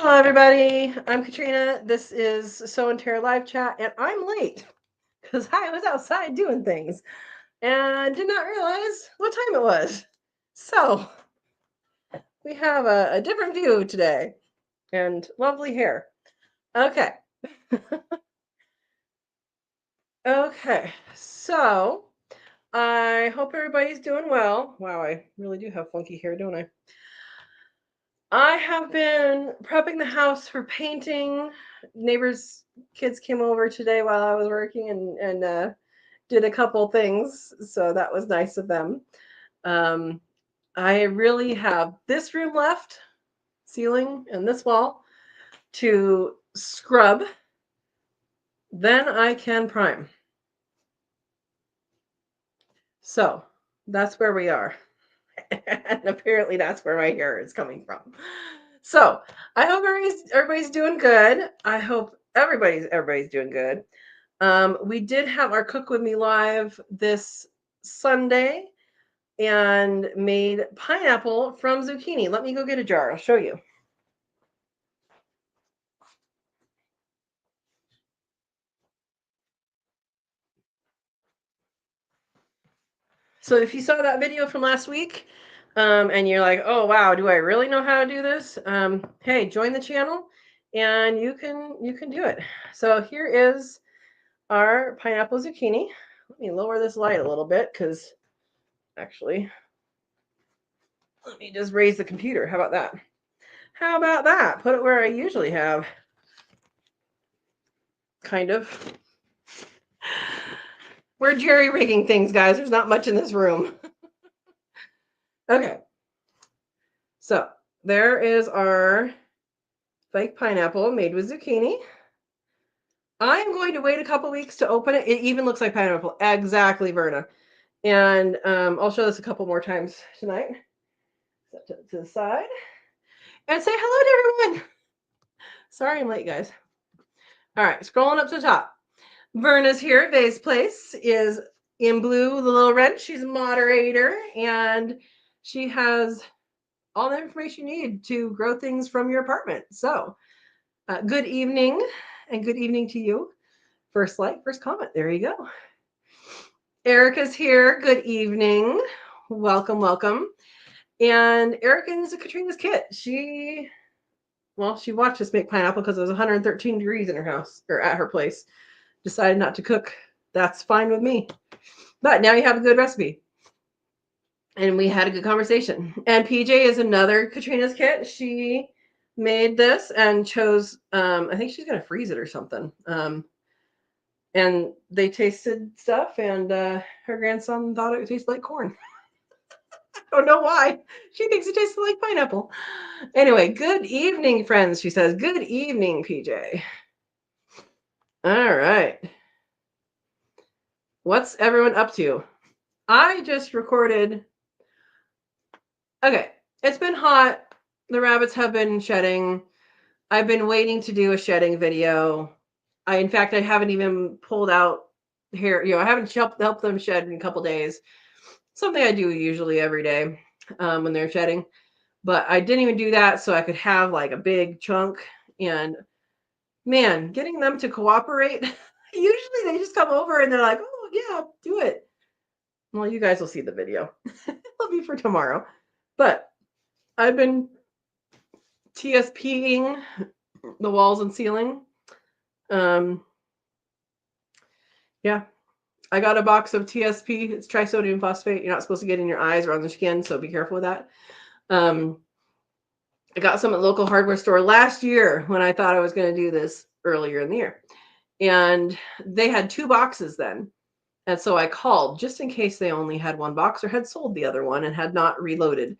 Hello, everybody. I'm Katrina. This is Sow and Tare live chat, and I'm late because I was outside doing things and did not realize what time it was. So we have a different view today and lovely hair. Okay. Okay. So I hope everybody's doing well. Wow, I really do have funky hair, don't I? I have been prepping the house for painting. Neighbors' kids came over today while I was working and did a couple things, so that was nice of them. Um, I really have this room left, ceiling, and this wall to scrub. Then I can prime. So that's where we are. And apparently that's where my hair is coming from. So I hope everybody's doing good. I hope everybody's doing good. We did have our Cook With Me live this Sunday and made pineapple from zucchini. Let me go get a jar. I'll show you. So if you saw that video from last week, and you're like, oh wow, do I really know how to do this? Hey, join the channel and you can do it. So here is our pineapple zucchini. Let me lower this light a little bit because actually, let me just raise the computer. How about that? How about that? Put it where I usually have. Kind of. We're jerry rigging things, guys. There's not much in this room. Okay. So there is our fake pineapple made with zucchini. I'm going to wait a couple weeks to open it. It even looks like pineapple. Exactly, Verna. And I'll show this a couple more times tonight. Set it to the side. And say hello to everyone. Sorry I'm late, guys. All right, scrolling up to the top. Verna's here at Vay's Place is in blue, the little wrench. She's a moderator, and she has all the information you need to grow things from your apartment. So good evening, and good evening to you. First like, first comment. There you go. Erica's here. Good evening. Welcome, welcome. And Erica's Katrina's kit. She watched us make pineapple because it was 113 degrees in her house or at her place. Decided not to cook. That's fine with me. But now you have a good recipe. And we had a good conversation. And PJ is another Katrina's kit. She made this and chose, I think she's going to freeze it or something. And they tasted stuff, and her grandson thought it tasted like corn. I don't know why. She thinks it tastes like pineapple. Anyway, good evening, friends, she says. Good evening, PJ. All right. What's everyone up to? I just recorded. Okay, it's been hot. The rabbits have been shedding. I've been waiting to do a shedding video. In fact, I haven't even pulled out hair. I haven't helped them shed in a couple days. Something I do usually every day when they're shedding. But I didn't even do that so I could have like a big chunk. And man, getting them to cooperate. Usually they just come over and they're like, oh, yeah, do it. Well, you guys will see the video. It'll be for tomorrow. But I've been TSPing the walls and ceiling. Yeah. I got a box of TSP. It's trisodium phosphate. You're not supposed to get in your eyes or on the skin, so be careful with that. I got some at the local hardware store last year when I thought I was going to do this earlier in the year. And they had 2 boxes then. And so I called just in case they only had 1 box or had sold the other one and had not reloaded.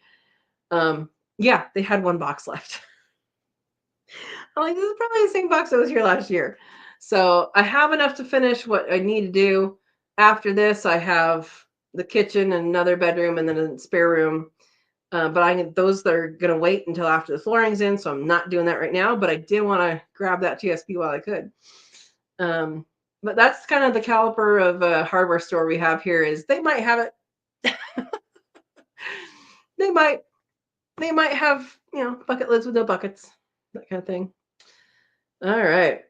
Yeah, they had 1 box left. I'm like, this is probably the same box that was here last year. So I have enough to finish what I need to do. After this, I have the kitchen and another bedroom and then a spare room. But those that are going to wait until after the flooring's in, so I'm not doing that right now. But I did want to grab that TSP while I could. But that's kind of the caliber of a hardware store we have here. Is they might have it. they might have bucket lids with no buckets. that kind of thing. All right.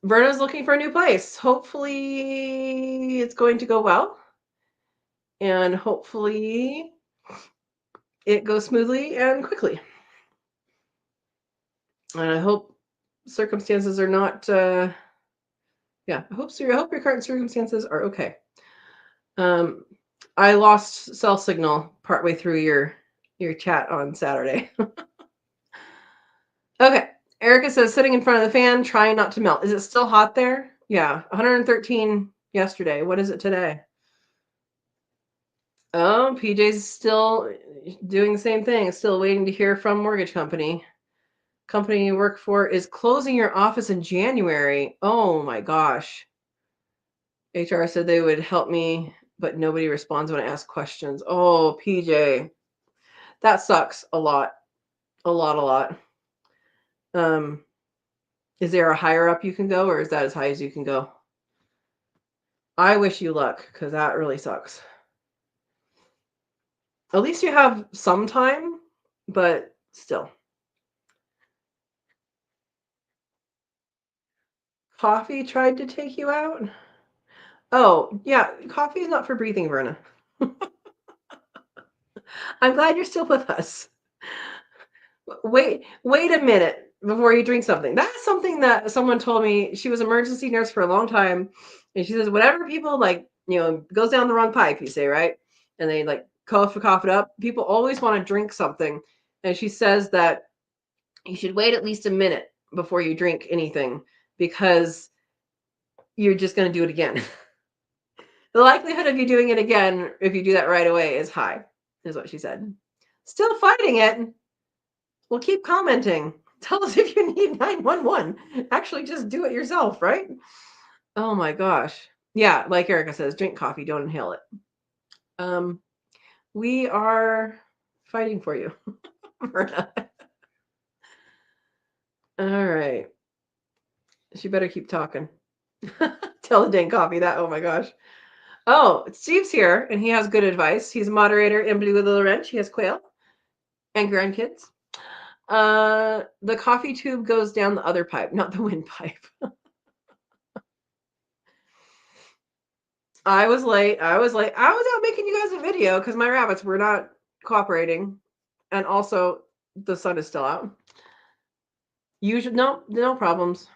Verna's looking for a new place. Hopefully it's going to go well. And hopefully it goes smoothly and quickly. And I hope circumstances are not I hope so. I hope your current circumstances are okay. I lost cell signal partway through your chat on Saturday. Okay. Erica says sitting in front of the fan, trying not to melt. Is it still hot there? Yeah, 113 yesterday. What is it today? Oh, PJ's still doing the same thing. Still waiting to hear from mortgage company. Company you work for is closing your office in January. Oh my gosh. HR said they would help me, but nobody responds when I ask questions. Oh, PJ. That sucks a lot. A lot. Is there a higher up you can go, or is that as high as you can go? I wish you luck, because that really sucks. At least you have some time, but still. Coffee tried to take you out? Oh, yeah, coffee is not for breathing, Verna. I'm glad you're still with us. Wait a minute before you drink something. That's something that someone told me. She was an emergency nurse for a long time, and she says whenever people goes down the wrong pipe, you say, right? And they cough it up. People always want to drink something, and she says that you should wait at least a minute before you drink anything because you're just going to do it again. The likelihood of you doing it again if you do that right away is high, is what she said. Still fighting it. Well, keep commenting. Tell us if you need 911. Actually, just do it yourself, right? Oh my gosh. Yeah, like Erica says, drink coffee, don't inhale it. We are fighting for you. All right. She better keep talking. Tell the dang coffee that. Oh my gosh. Oh, Steve's here and he has good advice. He's a moderator in Blue Little Wrench. He has quail and grandkids. The coffee tube goes down the other pipe, not the windpipe. I was late. I was out making you guys a video because my rabbits were not cooperating. And also the sun is still out. No problems.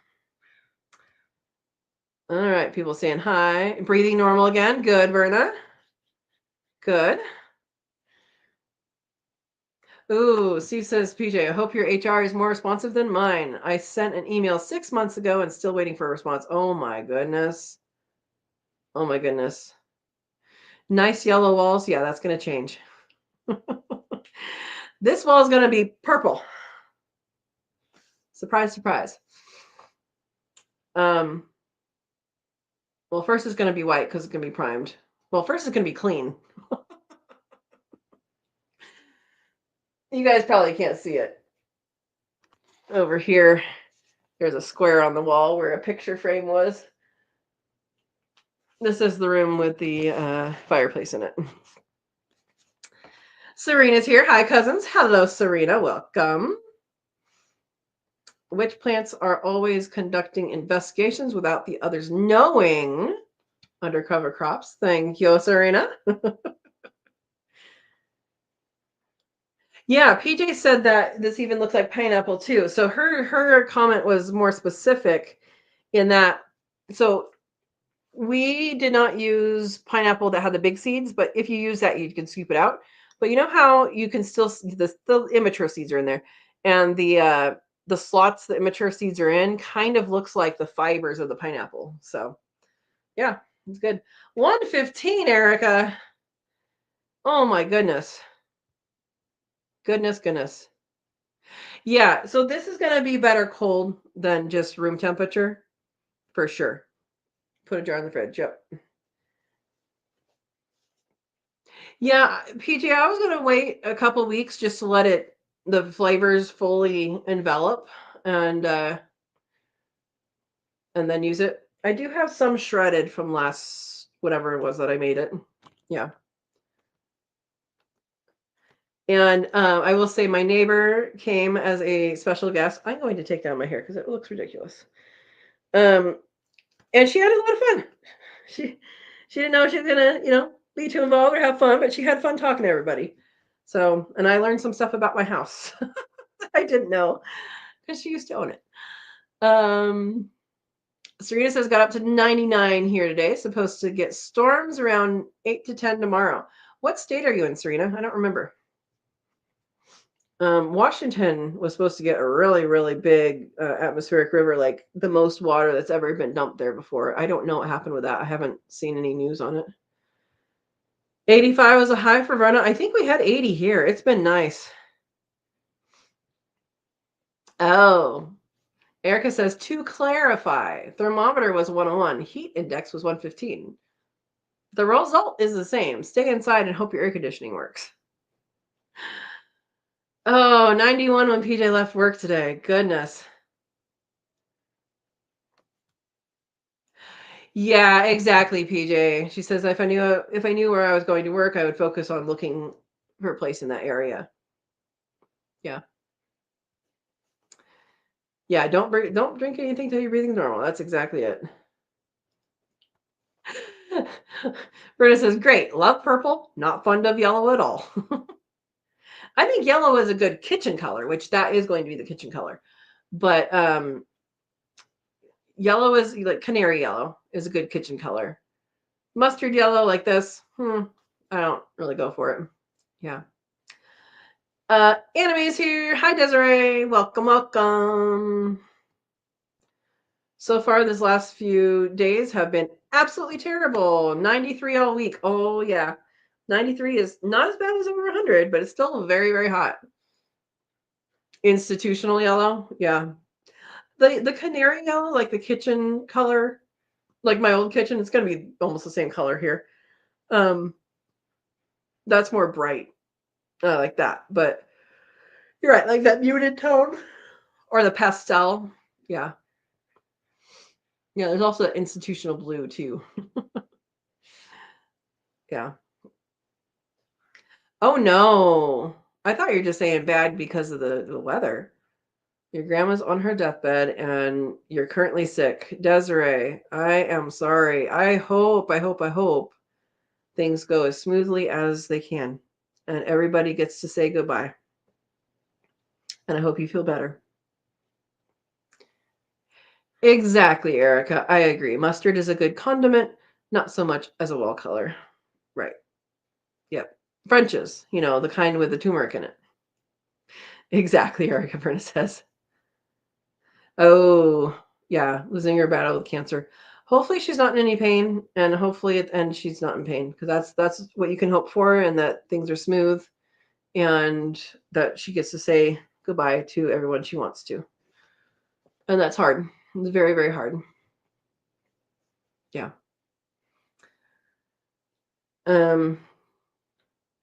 All right, people saying hi. Breathing normal again. Good, Verna. Good. Ooh, Steve says, PJ, I hope your HR is more responsive than mine. I sent an email 6 months ago and still waiting for a response. Oh my goodness. Oh my goodness. Nice yellow walls. Yeah, that's going to change. This wall is going to be purple. Surprise, surprise. Well, first it's going to be white because it's going to be primed. Well, first it's going to be clean. You guys probably can't see it. Over here, there's a square on the wall where a picture frame was. This is the room with the fireplace in it. Serena's here. Hi, cousins. Hello, Serena. Welcome. Which plants are always conducting investigations without the others knowing? Undercover crops. Thank you, Serena. Yeah, PJ said that this even looks like pineapple too. So her comment was more specific in that. So we did not use pineapple that had the big seeds, but if you use that, you can scoop it out. But you know how you can still the immature seeds are in there, and the slots the immature seeds are in kind of looks like the fibers of the pineapple. So yeah, it's good. 115, Erica. Oh my goodness. Goodness. Yeah, so this is going to be better cold than just room temperature for sure. Put a jar in the fridge. Yep. Yeah, PJ, I was going to wait a couple weeks just to let the flavors fully envelop and then use it. I do have some shredded from last whatever it was that I made it. Yeah. And I will say my neighbor came as a special guest. I'm going to take down my hair because it looks ridiculous. And she had a lot of fun. She didn't know she was gonna, be too involved or have fun, but she had fun talking to everybody. So, and I learned some stuff about my house that I didn't know because she used to own it. Serena says got up to 99 here today. Supposed to get storms around 8 to 10 tomorrow. What state are you in, Serena? I don't remember. Washington was supposed to get a really, really big atmospheric river, like the most water that's ever been dumped there before. I don't know what happened with that. I haven't seen any news on it. 85 was a high for Verona. I think we had 80 here. It's been nice. Oh, Erica says to clarify, thermometer was 101, heat index was 115. The result is the same. Stay inside and hope your air conditioning works. Oh, 91 when PJ left work today. Goodness. Yeah, exactly, PJ. She says if I knew where I was going to work, I would focus on looking for a place in that area. Yeah. Yeah, don't drink anything till you're breathing normal. That's exactly it. Britta says, great. Love purple. Not fond of yellow at all. I think yellow is a good kitchen color, which that is going to be the kitchen color. But yellow is like canary yellow is a good kitchen color. Mustard yellow like this, I don't really go for it. Yeah. Anime's here. Hi, Desiree. Welcome, welcome. So far, this last few days have been absolutely terrible. 93 all week. Oh, yeah. 93 is not as bad as over 100, but it's still very, very hot. Institutional yellow. Yeah. The canary yellow, like the kitchen color, like my old kitchen, it's going to be almost the same color here. That's more bright. I like that. But you're right, like that muted tone or the pastel. Yeah. Yeah, there's also institutional blue too. Yeah. Oh no. I thought you were just saying bad because of the weather. Your grandma's on her deathbed and you're currently sick. Desiree, I am sorry. I hope things go as smoothly as they can and everybody gets to say goodbye. And I hope you feel better. Exactly, Erica. I agree. Mustard is a good condiment, not so much as a wall color. Right. Yep. French's, the kind with the turmeric in it. Exactly, Erica Berna says. Oh, yeah, losing her battle with cancer. Hopefully she's not in any pain, and hopefully she's not in pain because that's what you can hope for, and that things are smooth, and that she gets to say goodbye to everyone she wants to. And that's hard. It's very, very hard. Yeah.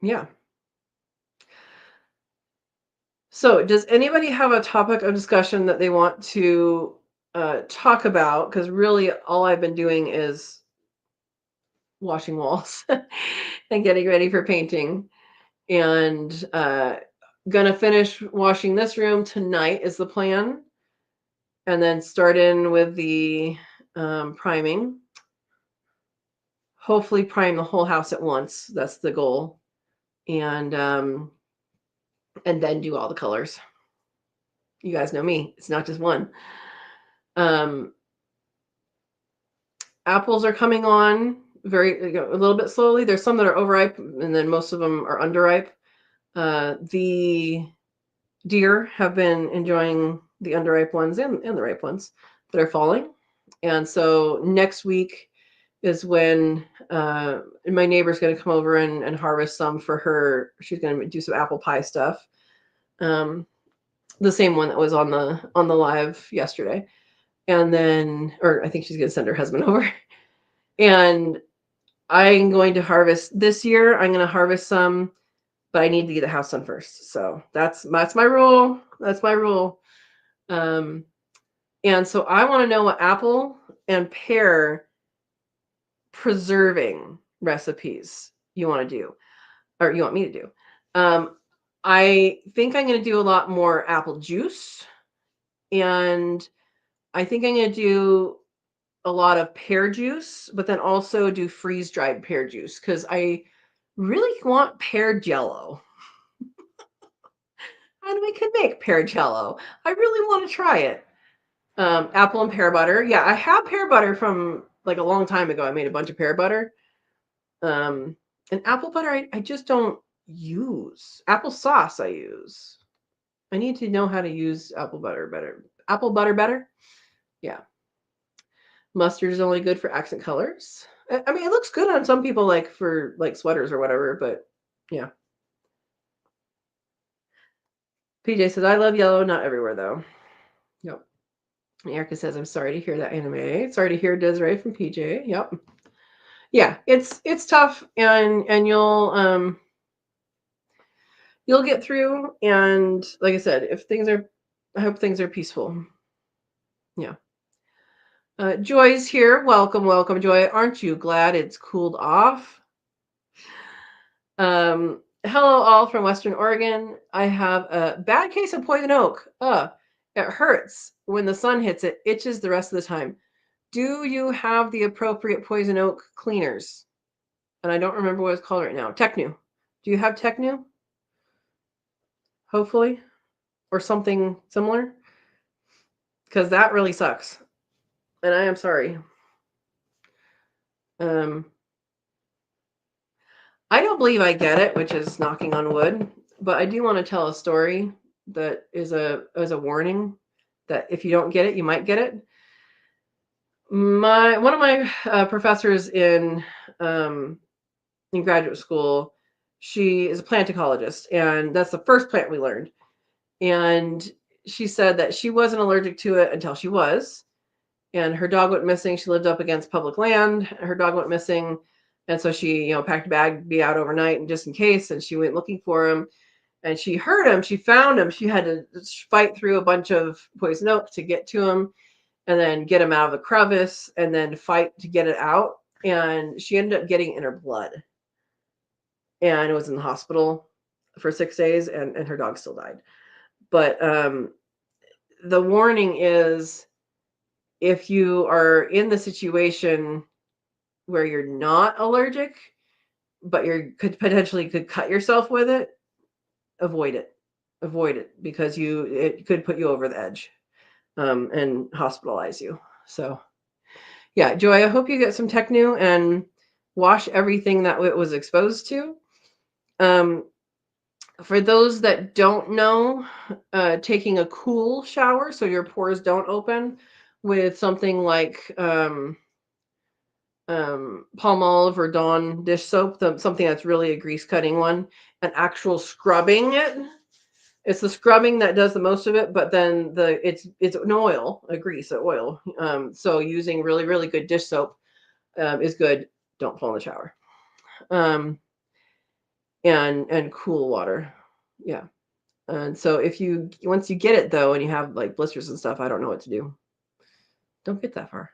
Yeah. So, does anybody have a topic of discussion that they want to talk about? Because really, all I've been doing is washing walls and getting ready for painting. And gonna finish washing this room tonight is the plan. And then start in with the priming. Hopefully prime the whole house at once. That's the goal. And then do all the colors. You guys know me. It's not just one. Apples are coming on a little bit slowly. There's some that are overripe, and then most of them are underripe. The deer have been enjoying the underripe ones and the ripe ones that are falling. And so next week is when my neighbor's going to come over and harvest some for her. She's going to do some apple pie stuff. The same one that was on the live yesterday. And then, or I think she's going to send her husband over. And I'm going to harvest this year. I'm going to harvest some, but I need to get the house done first. So that's my rule. That's my rule. And so I want to know what apple and pear preserving recipes you want to do, or you want me to do. I think I'm going to do a lot more apple juice, and I think I'm going to do a lot of pear juice, but then also do freeze dried pear juice because I really want pear jello. And we can make pear jello. I really want to try it. Apple and pear butter. Yeah, I have pear butter from like a long time ago. I made a bunch of pear butter. And apple butter, I just don't use. Apple sauce, I use. I need to know how to use apple butter better. Apple butter better? Yeah. Mustard is only good for accent colors. I mean, it looks good on some people, like for like sweaters or whatever, but yeah. PJ says, I love yellow, not everywhere though. Yep. Erica says, I'm sorry to hear that, anime. Sorry to hear Desiree from PJ. Yep. Yeah, it's tough, and you'll get through. And like I said, I hope things are peaceful. Yeah. Joy's here. Welcome, welcome, Joy. Aren't you glad it's cooled off? Hello, all from Western Oregon. I have a bad case of poison oak. It hurts when the sun hits it, itches the rest of the time. Do you have the appropriate poison oak cleaners? And I don't remember what it's called right now. Technu. Do you have Technu? Hopefully, or something similar, because that really sucks, and I am sorry. I don't believe I get it, which is knocking on wood, but I do want to tell a story that is a warning that if you don't get it, you might get it. One of my professors in graduate school, she is a plant ecologist, and that's the first plant we learned. And she said that she wasn't allergic to it until she was, and her dog went missing. She lived up against public land. Her dog went missing. And so she, packed a bag, be out overnight and just in case. And she went looking for him, and she heard him. She found him. She had to fight through a bunch of poison oak to get to him, and then get him out of the crevice, and then fight to get it out. And she ended up getting in her blood, and was in the hospital for 6 days, and her dog still died. But the warning is, if you are in the situation where you're not allergic, but you could potentially cut yourself with it, avoid it. Avoid it, because it could put you over the edge, and hospitalize you. So yeah, Joy, I hope you get some Technu and wash everything that it was exposed to. For those that don't know, taking a cool shower so your pores don't open with something like Palmolive or Dawn dish soap, something that's really a grease cutting one, and actual scrubbing it. It's the scrubbing that does the most of it, but then it's an oil, a grease, an oil. So using really, really good dish soap is good. Don't fall in the shower. And cool water. Yeah. And so once you get it though, and you have like blisters and stuff, I don't know what to do. Don't get that far.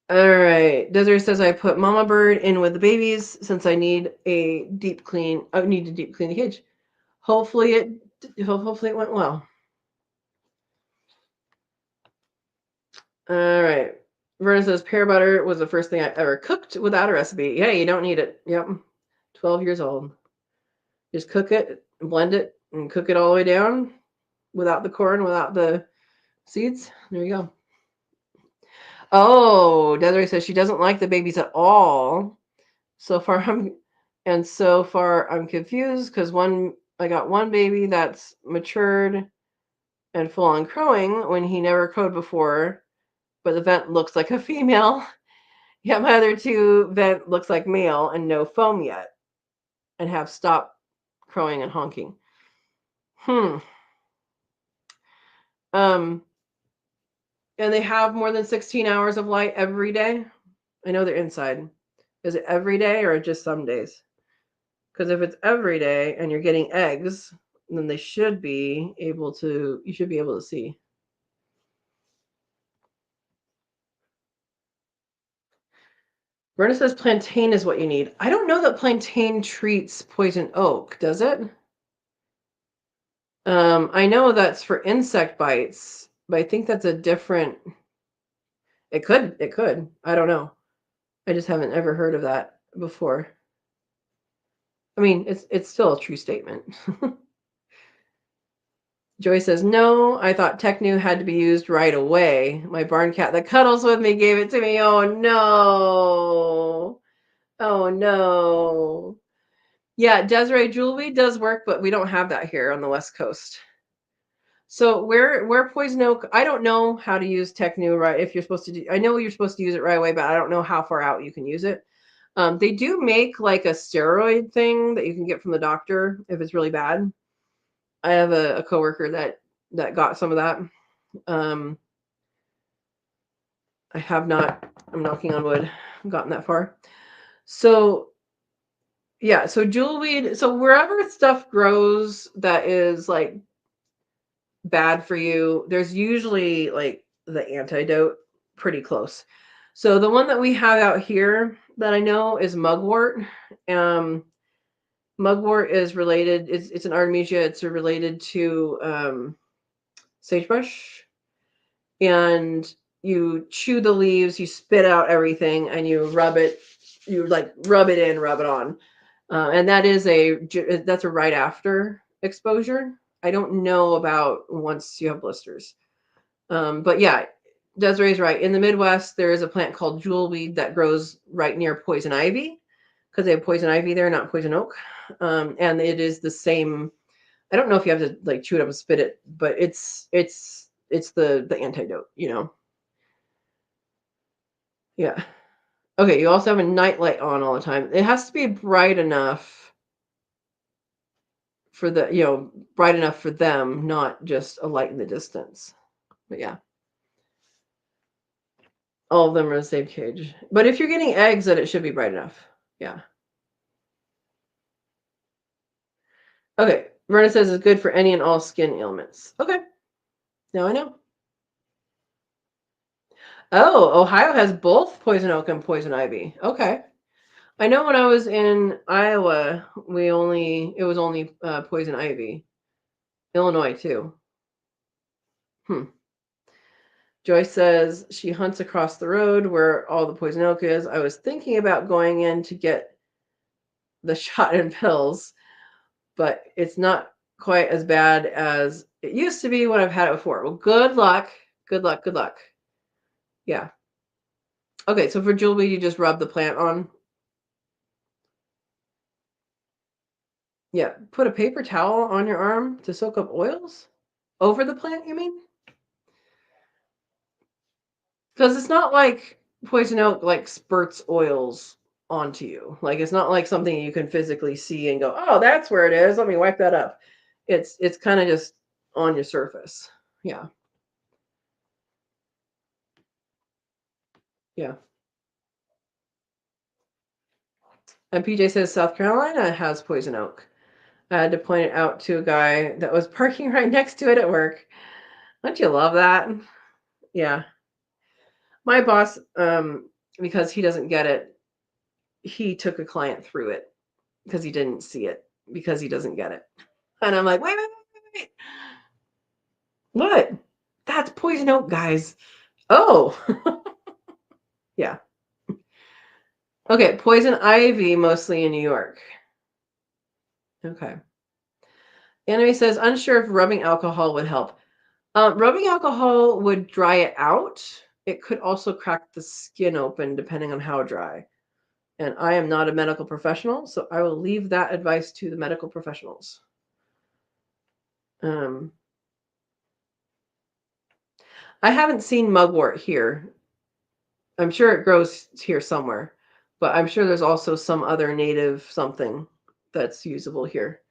All right. Desiree says, I put mama bird in with the babies since I need a deep clean. I need to deep clean the cage. Hopefully it went well. All right. Verna says, pear butter was the first thing I ever cooked without a recipe. Yeah, you don't need it. Yep. 12 years old. Just cook it, blend it, and cook it all the way down without the corn, without the seeds. There you go. Oh, Desiree says she doesn't like the babies at all. So far I'm confused because I got one baby that's matured and full on crowing when he never crowed before, but the vent looks like a female. Yeah, my other two vent looks like male and no foam yet, and have stopped crowing and honking. And they have more than 16 hours of light every day. I know they're inside. Is it every day or just some days? Because if it's every day and you're getting eggs, then you should be able to see. Verna says plantain is what you need. I don't know that plantain treats poison oak, does it? I know that's for insect bites, but I think that's a different. It could. It could. I don't know. I just haven't ever heard of that before. I mean, it's still a true statement. Joy says, no, I thought Technu had to be used right away. My barn cat that cuddles with me gave it to me. Oh, no. Oh, no. Yeah, Desiree, jewelry does work, but we don't have that here on the West Coast. So where poison oak, I don't know how to use Technu right. If you're supposed to do, I know you're supposed to use it right away, but I don't know how far out you can use it. They do make like a steroid thing that you can get from the doctor if it's really bad. I have a coworker that got some of that. I have not. I'm knocking on wood. Gotten that far. So yeah. So jewelweed. So wherever stuff grows that is like bad for you, there's usually like the antidote pretty close. So the one that we have out here that I know is mugwort. Um, Mugwort is related. It's an artemisia. It's related to sagebrush, and you chew the leaves, you spit out everything, and you rub it. You like rub it in, rub it on, and that's a right after exposure. I don't know about once you have blisters, but yeah, Desiree's right. In the Midwest, there is a plant called jewelweed that grows right near poison ivy because they have poison ivy there, not poison oak. And it is the same. I don't know if you have to like chew it up and spit it, but it's the antidote, you know. Yeah. Okay, you also have a nightlight on all the time. It has to be bright enough for bright enough for them, not just a light in the distance. But yeah. All of them are in the same cage. But if you're getting eggs, then it should be bright enough. Yeah. Okay. Verna says it's good for any and all skin ailments. Okay. Now I know. Oh, Ohio has both poison oak and poison ivy. Okay. I know when I was in Iowa, it was only poison ivy. Illinois too. Hmm. Joyce says she hunts across the road where all the poison oak is. I was thinking about going in to get the shot and pills, but it's not quite as bad as it used to be when I've had it before. Well, good luck. Good luck. Good luck. Yeah. Okay, so for jewelry, you just rub the plant on. Yeah, put a paper towel on your arm to soak up oils over the plant, you mean? Because it's not like poison oak like spurts oils onto you. Like it's not like something you can physically see and go, "Oh, that's where it is. Let me wipe that up." It's kind of just on your surface. Yeah. Yeah. And PJ says South Carolina has poison oak. I had to point it out to a guy that was parking right next to it at work. Don't you love that? Yeah. My boss, because he doesn't get it, he took a client through it because he didn't see it because he doesn't get it. And I'm like, wait. What? That's poison oak, guys. Oh, yeah. Okay, poison ivy mostly in New York. Okay. Anime says, unsure if rubbing alcohol would help. Rubbing alcohol would dry it out. It could also crack the skin open depending on how dry. And I am not a medical professional, so I will leave that advice to the medical professionals. I haven't seen mugwort here. I'm sure it grows here somewhere, but I'm sure there's also some other native something that's usable here.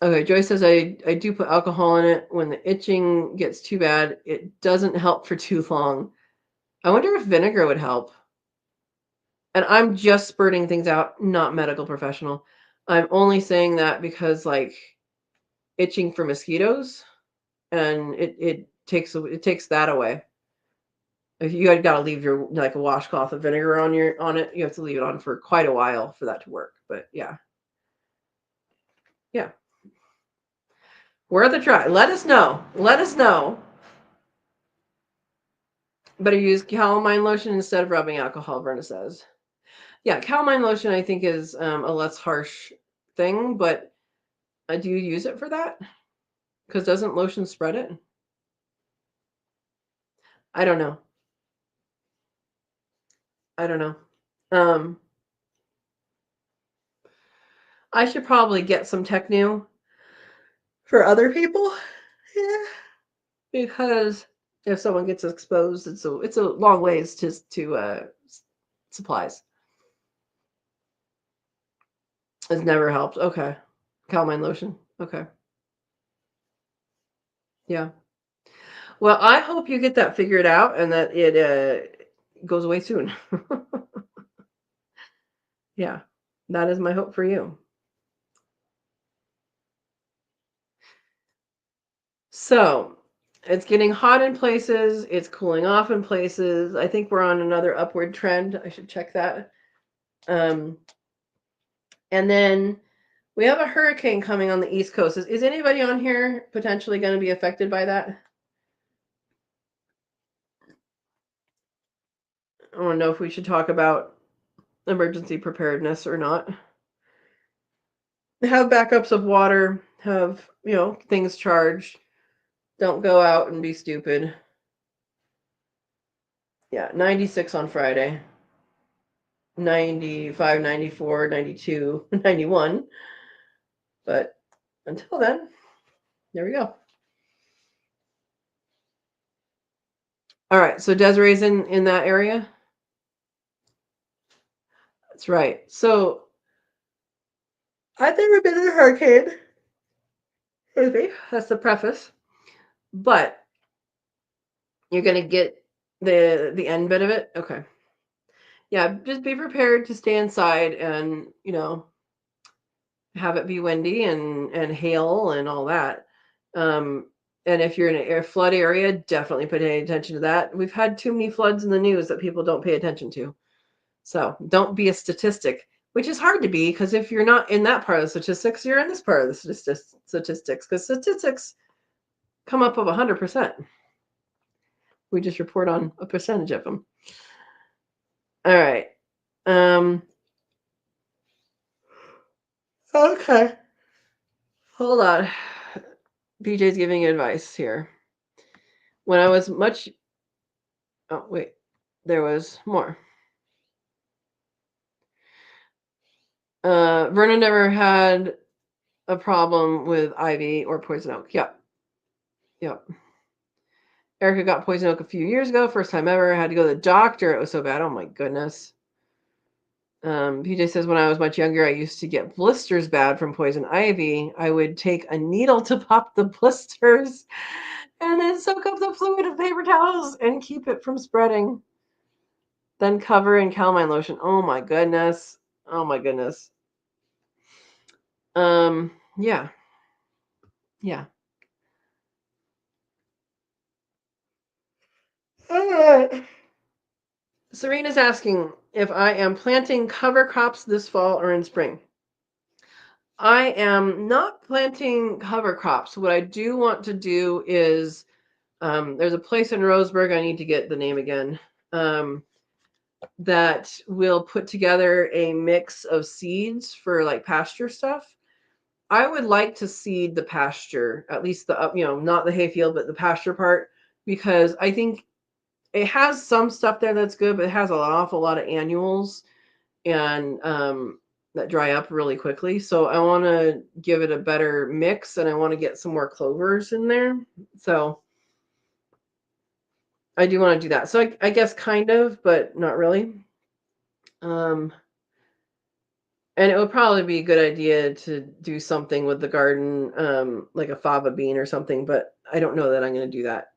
Okay, Joyce says I do put alcohol in it when the itching gets too bad. It doesn't help for too long. I wonder if vinegar would help. And I'm just spurting things out, not medical professional. I'm only saying that because like itching for mosquitoes, and it takes that away. If you had got to leave your like a washcloth of vinegar on it, you have to leave it on for quite a while for that to work. But yeah, yeah, worth a try. Let us know. Let us know. Better use calamine lotion instead of rubbing alcohol, Verna says. Yeah, calamine lotion I think is a less harsh thing, but do you use it for that? Because doesn't lotion spread it? I don't know. I don't know. Um, I should probably get some Technu for other people. Yeah. Because if someone gets exposed, it's a long ways to supplies. It's never helped. Okay. Calamine lotion. Okay. Yeah. Well, I hope you get that figured out and that it goes away soon. Yeah. That is my hope for you. So, it's getting hot in places, it's cooling off in places. I think we're on another upward trend. I should check that. Um, and then we have a hurricane coming on the East Coast. Is anybody on here potentially going to be affected by that? I don't know if we should talk about emergency preparedness or not. Have backups of water, have, things charged. Don't go out and be stupid. Yeah, 96 on Friday. 95, 94, 92, 91. But until then, there we go. All right, so Desiree's in that area? That's right. So I've never been in a hurricane. Maybe that's the preface. But you're gonna get the end bit of it? Okay. Yeah, just be prepared to stay inside and, have it be windy and hail and all that. And if you're in a flood area, definitely pay attention to that. We've had too many floods in the news that people don't pay attention to. So don't be a statistic, which is hard to be because if you're not in that part of the statistics, you're in this part of the statistics because statistics come up of 100%. We just report on a percentage of them. All right. Okay. Hold on. BJ's giving advice here. When I was much... Oh, wait. There was more. Verna never had a problem with ivy or poison oak. Yep. Yep. Erica got poison oak a few years ago. First time ever. Had to go to the doctor. It was so bad. Oh, my goodness. PJ says, when I was much younger, I used to get blisters bad from poison ivy. I would take a needle to pop the blisters and then soak up the fluid in paper towels and keep it from spreading. Then cover in calamine lotion. Oh my goodness. Oh my goodness. Yeah. Yeah. All right. Serena's asking if I am planting cover crops this fall or in spring. I am not planting cover crops. What I do want to do is there's a place in Roseburg, I need to get the name again, that will put together a mix of seeds for like pasture stuff. I would like to seed the pasture, at least the not the hayfield, but the pasture part, because I think it has some stuff there that's good, but it has an awful lot of annuals and that dry up really quickly. So I want to give it a better mix, and I want to get some more clovers in there. So I do want to do that. So I guess kind of, but not really. And it would probably be a good idea to do something with the garden, like a fava bean or something, but I don't know that I'm going to do that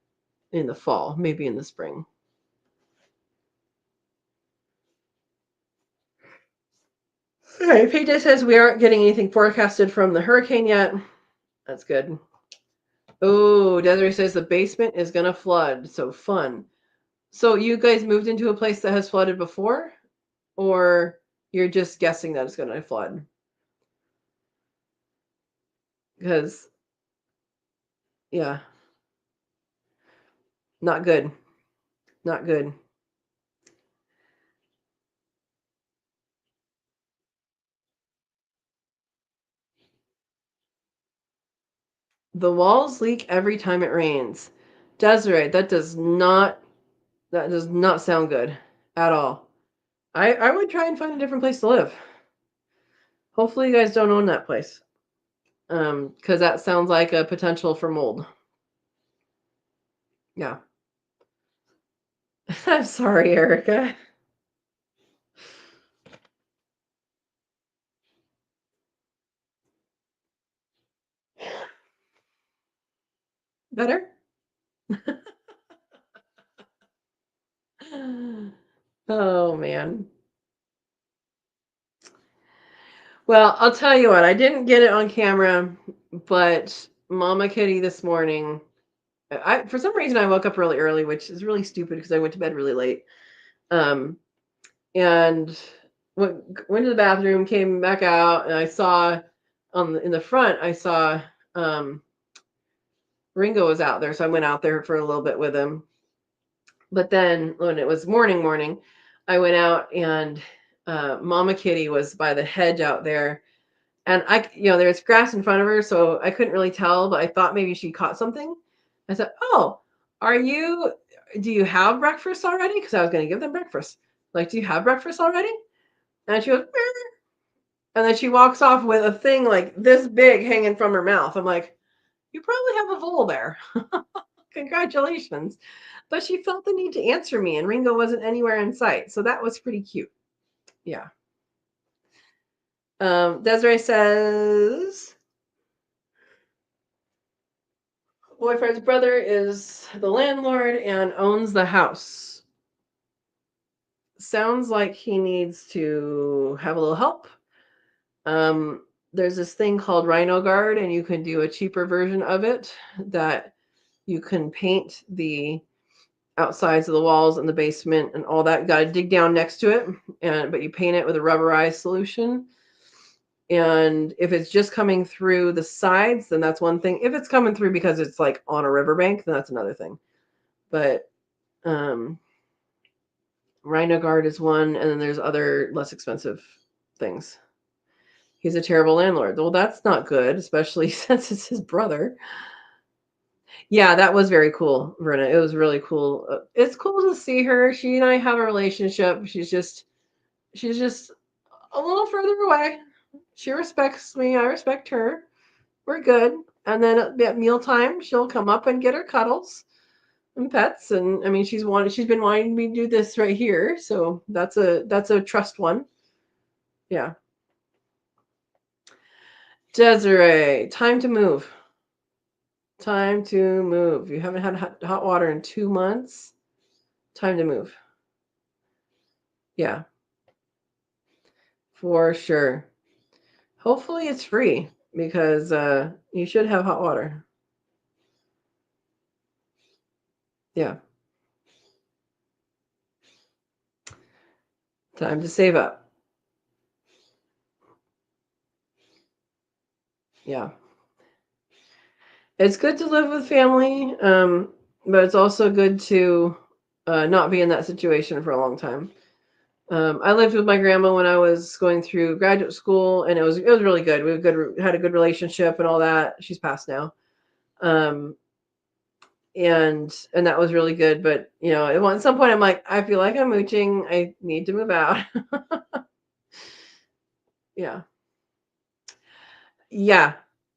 in the fall, maybe in the spring. Okay, PJ says we aren't getting anything forecasted from the hurricane yet. That's good. Oh, Desiree says the basement is going to flood. So fun. So you guys moved into a place that has flooded before, or you're just guessing that it's going to flood? Because, yeah, not good. Not good. The walls leak every time it rains. Desiree, that does not sound good at all. I would try and find a different place to live. Hopefully you guys don't own that place. Because that sounds like a potential for mold. Yeah. I'm sorry, Erica. Better? Oh man. Well, I'll tell you what, I didn't get it on camera, but Mama Kitty this morning, I for some reason I woke up really early, which is really stupid because I went to bed really late. Um, and went to the bathroom, came back out, and I saw in the front, I saw um, Ringo was out there, so I went out there for a little bit with him. But then when it was morning, I went out and Mama Kitty was by the hedge out there. And there's grass in front of her, so I couldn't really tell, but I thought maybe she caught something. I said, "Oh, do you have breakfast already?" Because I was going to give them breakfast. Like, do you have breakfast already? And she goes, "Meow." And then she walks off with a thing like this big hanging from her mouth. I'm like, you probably have a hole there. Congratulations. But she felt the need to answer me, and Ringo wasn't anywhere in sight. So that was pretty cute. Yeah. Desiree says, boyfriend's brother is the landlord and owns the house. Sounds like he needs to have a little help. There's this thing called Rhino Guard, and you can do a cheaper version of it that you can paint the outsides of the walls and the basement and all that. Got to dig down next to it, but you paint it with a rubberized solution. And if it's just coming through the sides, then that's one thing. If it's coming through because it's like on a riverbank, then that's another thing. But um, Rhino Guard is one, and then there's other less expensive things. He's a terrible landlord. Well, that's not good, especially since it's his brother. Yeah, that was very cool, Verna. It was really cool. It's cool to see her. She and I have a relationship. She's just a little further away. She respects me. I respect her. We're good. And then at mealtime, she'll come up and get her cuddles and pets. And I mean, she's been wanting me to do this right here. So that's a trust one. Yeah. Desiree, time to move. Time to move. You haven't had hot water in 2 months. Time to move. Yeah, for sure. Hopefully it's free because you should have hot water. Yeah. Time to save up. Yeah. It's good to live with family, but it's also good to not be in that situation for a long time. I lived with my grandma when I was going through graduate school, and it was really good. We had a good relationship and all that. She's passed now, um, and that was really good. But at some point, I'm like, I feel like I'm mooching. I need to move out. Yeah, yeah,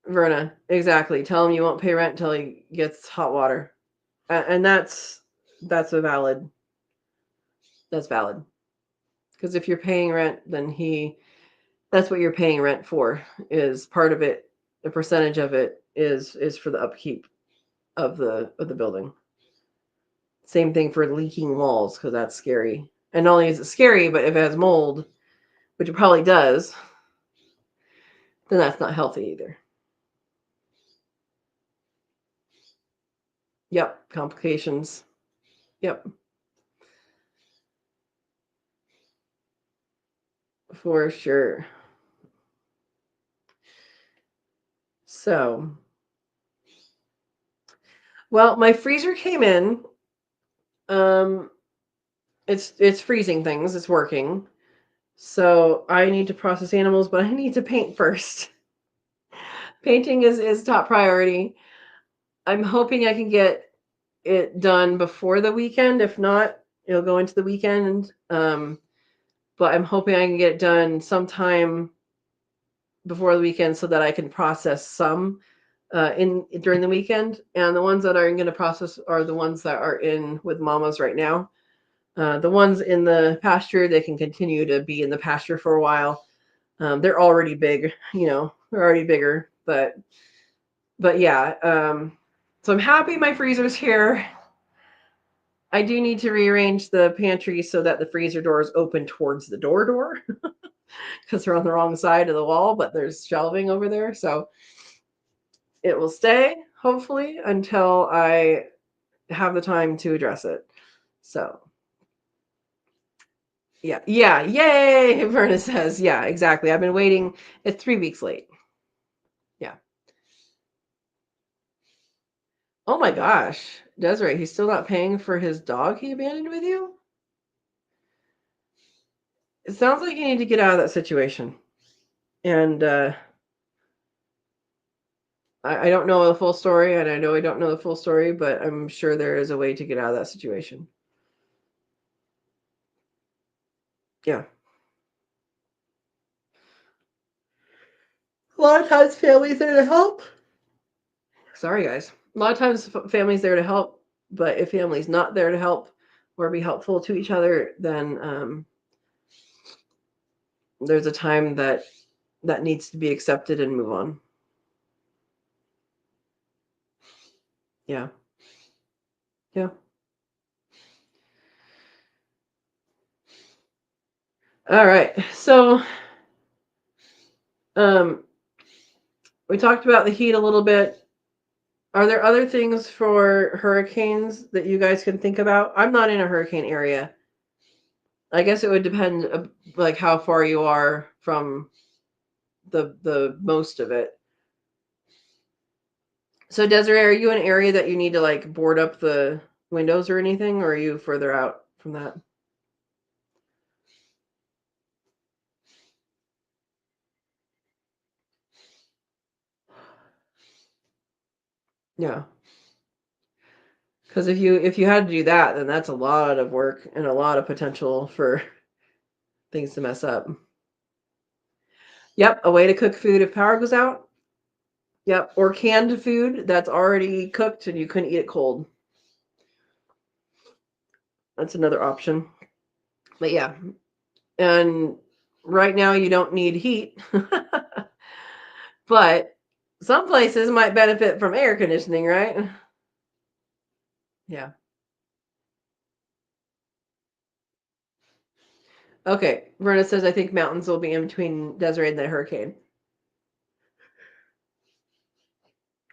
Verna, exactly. Tell him you won't pay rent until he gets hot water, and that's a valid. That's valid because if you're paying rent, then that's what you're paying rent for. Is part of it, a percentage of it is for the upkeep of the building. Same thing for leaking walls because that's scary. And not only is it scary, but if it has mold, which it probably does, then that's not healthy either. Yep, complications. Yep. For sure. So, well, my freezer came in. Um, it's freezing things. It's working. So I need to process animals, but I need to paint first. Painting is top priority. I'm hoping I can get it done before the weekend. If not, it'll go into the weekend. But I'm hoping I can get it done sometime before the weekend so that I can process some in during the weekend. And the ones that I'm going to process are the ones that are in with mamas right now. The ones in the pasture, they can continue to be in the pasture for a while. They're already big, they're already bigger, but yeah. So I'm happy my freezer's here. I do need to rearrange the pantry so that the freezer doors open towards the door because they're on the wrong side of the wall, but there's shelving over there. So it will stay, hopefully, until I have the time to address it. So yeah. Yay, Verna says. Yeah, exactly. I've been waiting. It's 3 weeks late. Yeah. Oh my gosh. Desiree, he's still not paying for his dog he abandoned with you? It sounds like you need to get out of that situation. And I don't know the full story, and I know I don't know the full story, but I'm sure there is a way to get out of that situation. Yeah. A lot of times families there to help. Sorry, guys. A lot of times families there to help, but if family's not there to help or be helpful to each other, then there's a time that needs to be accepted and move on. Yeah. Yeah. All right. So we talked about the heat a little bit. Are there other things for hurricanes that you guys can think about? I'm not in a hurricane area. I guess it would depend, like how far you are from the most of it. So Desiree, are you in an area that you need to like board up the windows or anything, or are you further out from that? Yeah. Because if you had to do that, then that's a lot of work and a lot of potential for things to mess up. Yep, a way to cook food if power goes out. Yep, or canned food that's already cooked and you couldn't eat it cold. That's another option. But yeah, and right now you don't need heat, but some places might benefit from air conditioning, right? Yeah. Okay. Verna says, I think mountains will be in between Desiree and the hurricane.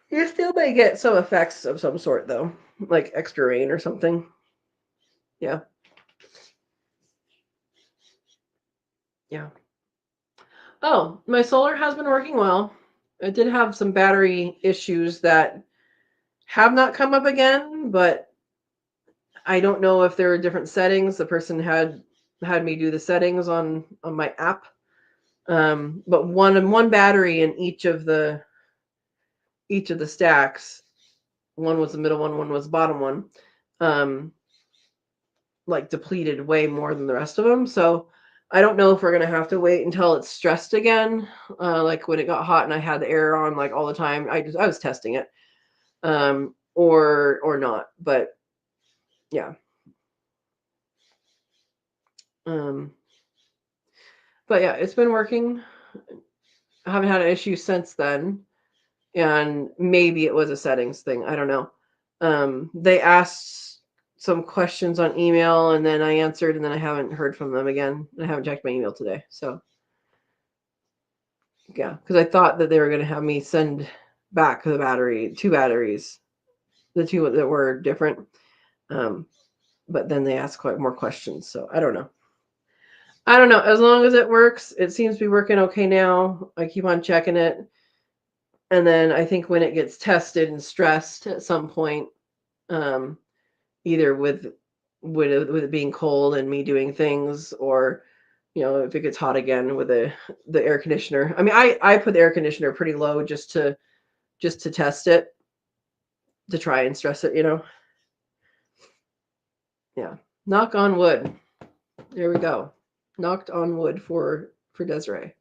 You still may get some effects of some sort, though, like extra rain or something. Yeah. Yeah. Oh, my solar has been working well. I did have some battery issues that have not come up again, but I don't know if there are different settings. The person had me do the settings on my app. But one battery in each of the stacks. One was the middle one was the bottom one. Um, like depleted way more than the rest of them. So I don't know if we're gonna have to wait until it's stressed again. Like when it got hot and I had the air on like all the time. I was testing it. Or not. But yeah. Um, but yeah, it's been working. I haven't had an issue since then. And maybe it was a settings thing. I don't know. They asked some questions on email and then I answered and then I haven't heard from them again. I haven't checked my email today. So yeah, because I thought that they were going to have me send back two batteries, the two that were different. But then they asked quite more questions. So I don't know. I don't know. As long as it works, it seems to be working okay now. I keep on checking it. And then I think when it gets tested and stressed at some point, um, either with it being cold and me doing things, or if it gets hot again with the air conditioner. I mean, I put the air conditioner pretty low just to test it, to try and stress it. Yeah. Knock on wood. There we go. Knocked on wood for Desiree.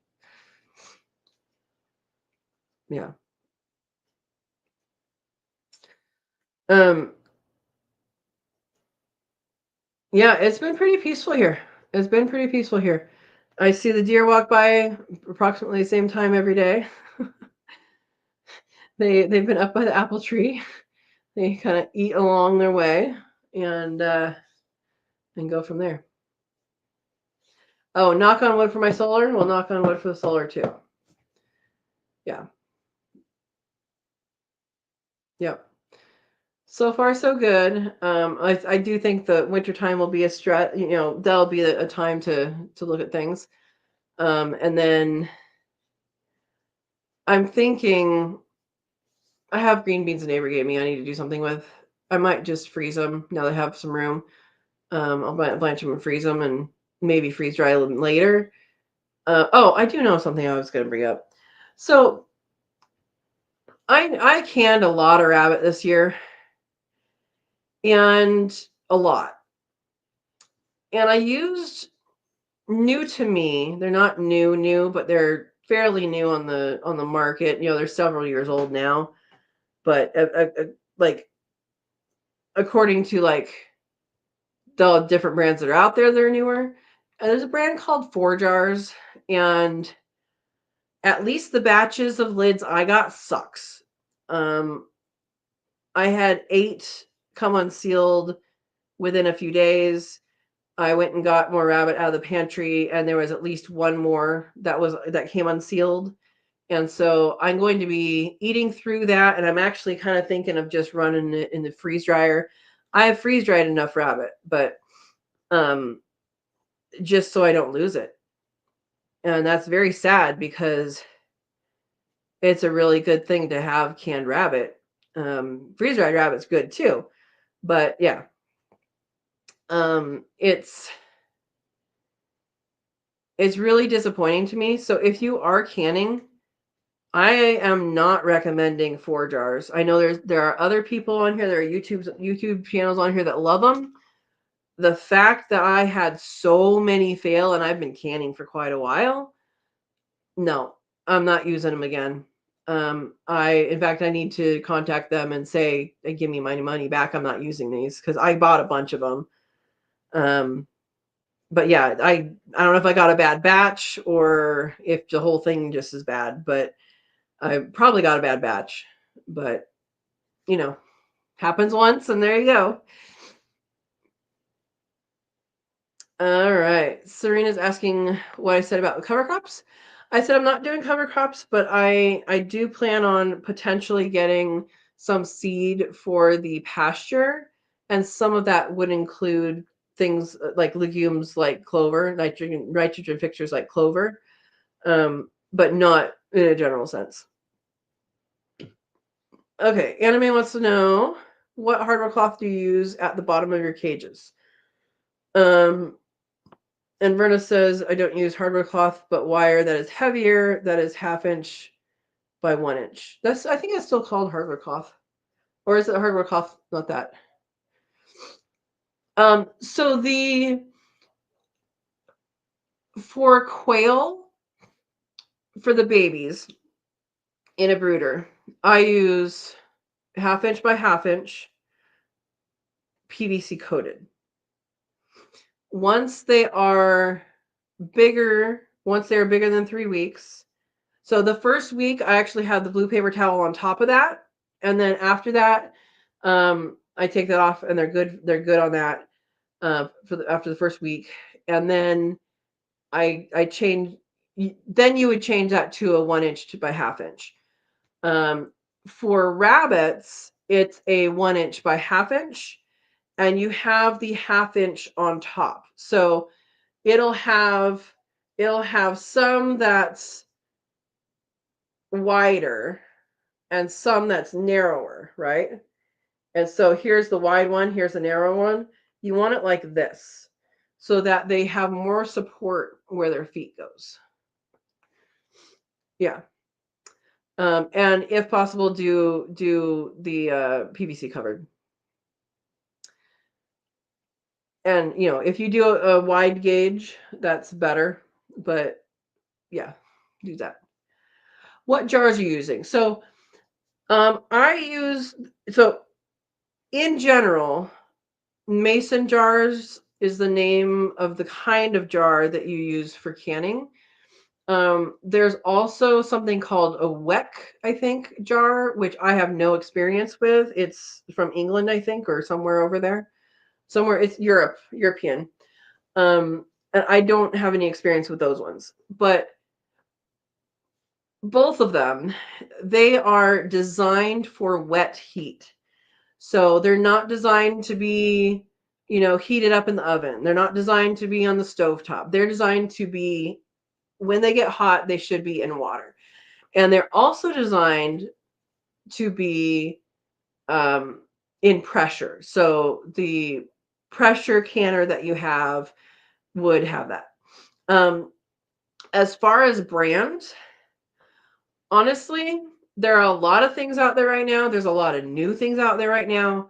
Yeah. Um yeah, it's been pretty peaceful here. It's been pretty peaceful here. I see the deer walk by approximately the same time every day. They've been up by the apple tree. They kind of eat along their way and go from there. Oh, knock on wood for my solar. We'll knock on wood for the solar too. Yeah. Yep. So far, so good. I do think the winter time will be a stress. That'll be a time to look at things. And then I'm thinking I have green beans a neighbor gave me. I need to do something with. I might just freeze them now that I have some room. I'll blanch them and freeze them, and maybe freeze dry them later. Oh, I do know something I was going to bring up. So I canned a lot of rabbit this year, and a lot. And I used new to me. They're not new, but they're fairly new on the market. They're several years old now, but like according to like the different brands that are out there that are newer. And there's a brand called Four Jars, and at least the batches of lids I got sucks. Um, I had 8 come unsealed within a few days. I went and got more rabbit out of the pantry, and there was at least one more that came unsealed. And so I'm going to be eating through that, and I'm actually kind of thinking of just running it in the freeze dryer. I have freeze dried enough rabbit, but um, just so I don't lose it. And that's very sad because it's a really good thing to have canned rabbit. Freeze dried rabbit's good too, but yeah, it's really disappointing to me. So if you are canning, I am not recommending 4 jars. I know there are other people on here. There are YouTube channels on here that love them. The fact that I had so many fail, and I've been canning for quite a while, no, I'm not using them again. In fact, I need to contact them and say, give me my money back. I'm not using these because I bought a bunch of them. But yeah, I don't know if I got a bad batch or if the whole thing just is bad, but I probably got a bad batch. But happens once, and there you go. All right. Serena's asking what I said about the cover crops. I said I'm not doing cover crops, but I do plan on potentially getting some seed for the pasture, and some of that would include things like legumes like clover, nitrogen fixers like clover, but not in a general sense. Okay, Anime wants to know, what hardware cloth do you use at the bottom of your cages? And Verna says, I don't use hardware cloth, but wire that is heavier, that is 1/2 inch by 1 inch. I think it's still called hardware cloth. Or is it hardware cloth? Not that. So for quail, for the babies in a brooder, I use 1/2 inch by 1/2 inch PVC coated. Once they are bigger than 3 weeks. So the first week, I actually have the blue paper towel on top of that, and then after that, I take that off, and they're good. They're good on that after the first week, and then I change. Then you would change that to a 1 inch by 1/2 inch. For rabbits, it's a 1 inch by 1/2 inch, and you have the 1/2 inch on top. So it'll have some that's wider and some that's narrower, right? And so here's the wide one, here's the narrow one. You want it like this so that they have more support where their feet goes. Yeah. And if possible, do the PVC covered. And if you do a wide gauge, that's better. But yeah, do that. What jars are you using? So in general, mason jars is the name of the kind of jar that you use for canning. There's also something called a Weck, I think, jar, which I have no experience with. It's from England, I think, or somewhere over there. Somewhere, it's European. And I don't have any experience with those ones. But both of them, they are designed for wet heat. So they're not designed to be, heated up in the oven. They're not designed to be on the stovetop. They're designed to be, when they get hot, they should be in water. And they're also designed to be in pressure. So the pressure canner that you have would have that. As far as brands, honestly, there are a lot of things out there right now. There's a lot of new things out there right now.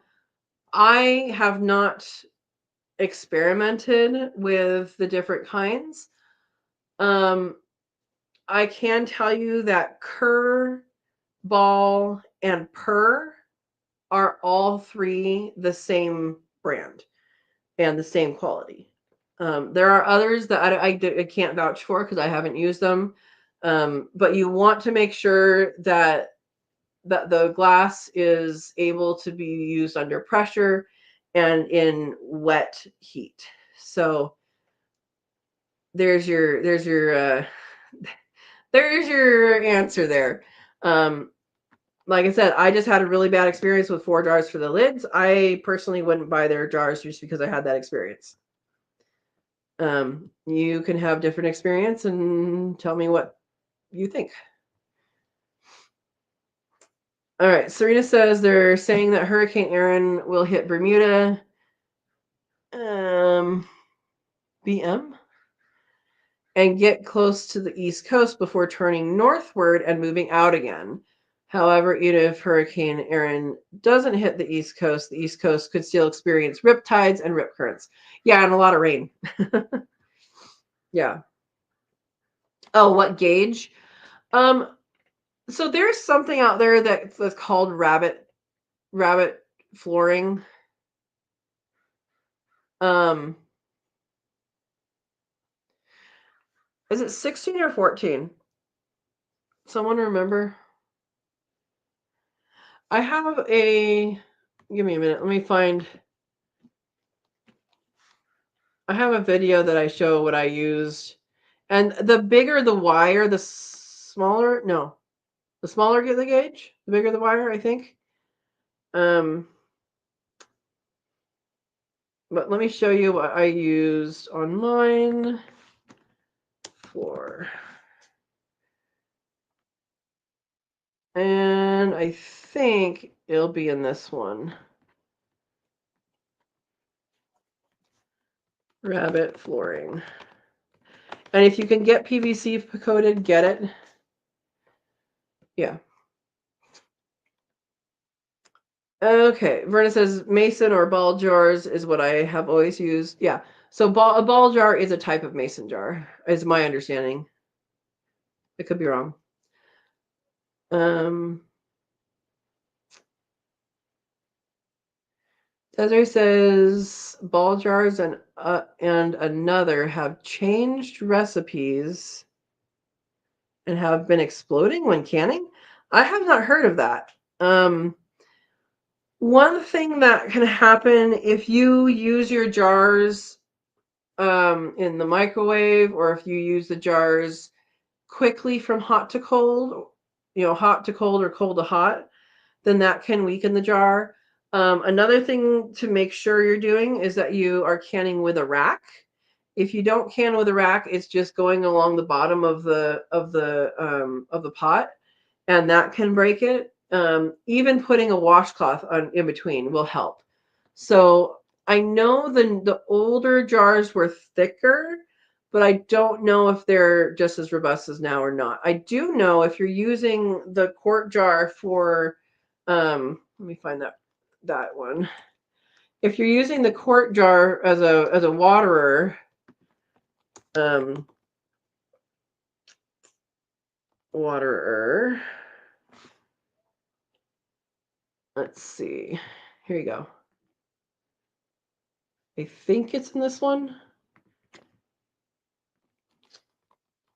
I have not experimented with the different kinds. I can tell you that Kerr, Ball, and Purr are all three the same brand and the same quality. There are others that I can't vouch for because I haven't used them. But you want to make sure that the glass is able to be used under pressure and in wet heat. So there's your there's your answer there. Like I said, I just had a really bad experience with 4 jars for the lids. I personally wouldn't buy their jars just because I had that experience. You can have different experience and tell me what you think. All right, Serena says they're saying that Hurricane Aaron will hit Bermuda. BM? And get close to the East Coast before turning northward and moving out again. However, even if Hurricane Aaron doesn't hit the East Coast could still experience rip tides and rip currents. Yeah, and a lot of rain. Yeah. Oh, what gauge? So there's something out there that's called rabbit flooring. Is it 16 or 14? Someone remember? I have give me a minute. Let me find. I have a video that I show what I used. And the bigger the wire, the smaller the gauge, the bigger the wire, I think. But let me show you what I used on mine for. And I think it'll be in this one. Rabbit flooring. And if you can get PVC coated, get it. Yeah. Okay. Verna says mason or ball jars is what I have always used. Yeah. So a ball jar is a type of mason jar, is my understanding. I could be wrong. Desiree says ball jars and another have changed recipes and have been exploding when canning. I have not heard of that. One thing that can happen if you use your jars in the microwave, or if you use the jars quickly from hot to cold, hot to cold or cold to hot, then that can weaken the jar. Another thing to make sure you're doing is that you are canning with a rack. If you don't can with a rack, it's just going along the bottom of the pot, and that can break it. Even putting a washcloth on in between will help. So I know the older jars were thicker, but I don't know if they're just as robust as now or not. I do know if you're using the quart jar for, let me find that one. If you're using the quart jar as a waterer, waterer. Let's see. Here you go. I think it's in this one.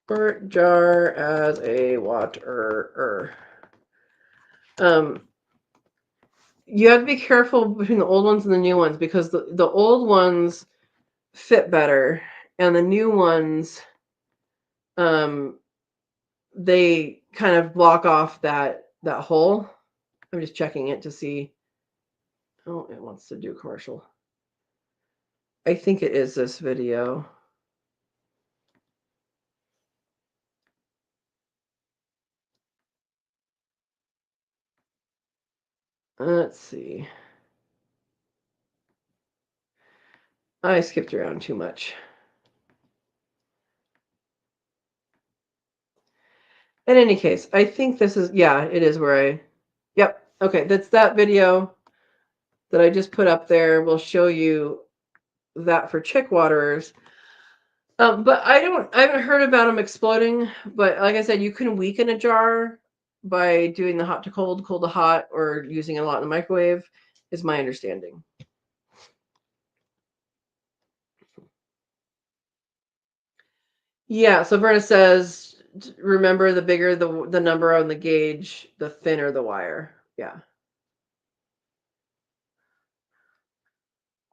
Quart jar as a waterer. You have to be careful between the old ones and the new ones because the old ones fit better and the new ones they kind of block off that hole. I'm just checking it to see. Oh, it wants to do commercial. I think it is this video. Let's see. I skipped around too much. In any case, I think this is, yeah, it is where yep. Okay, that's that video that I just put up there. We'll show you that for chick waterers. But I haven't heard about them exploding, but like I said, you can weaken a jar by doing the hot to cold, cold to hot, or using a lot in the microwave, is my understanding. Yeah, so Verna says, remember the bigger the number on the gauge, the thinner the wire. Yeah.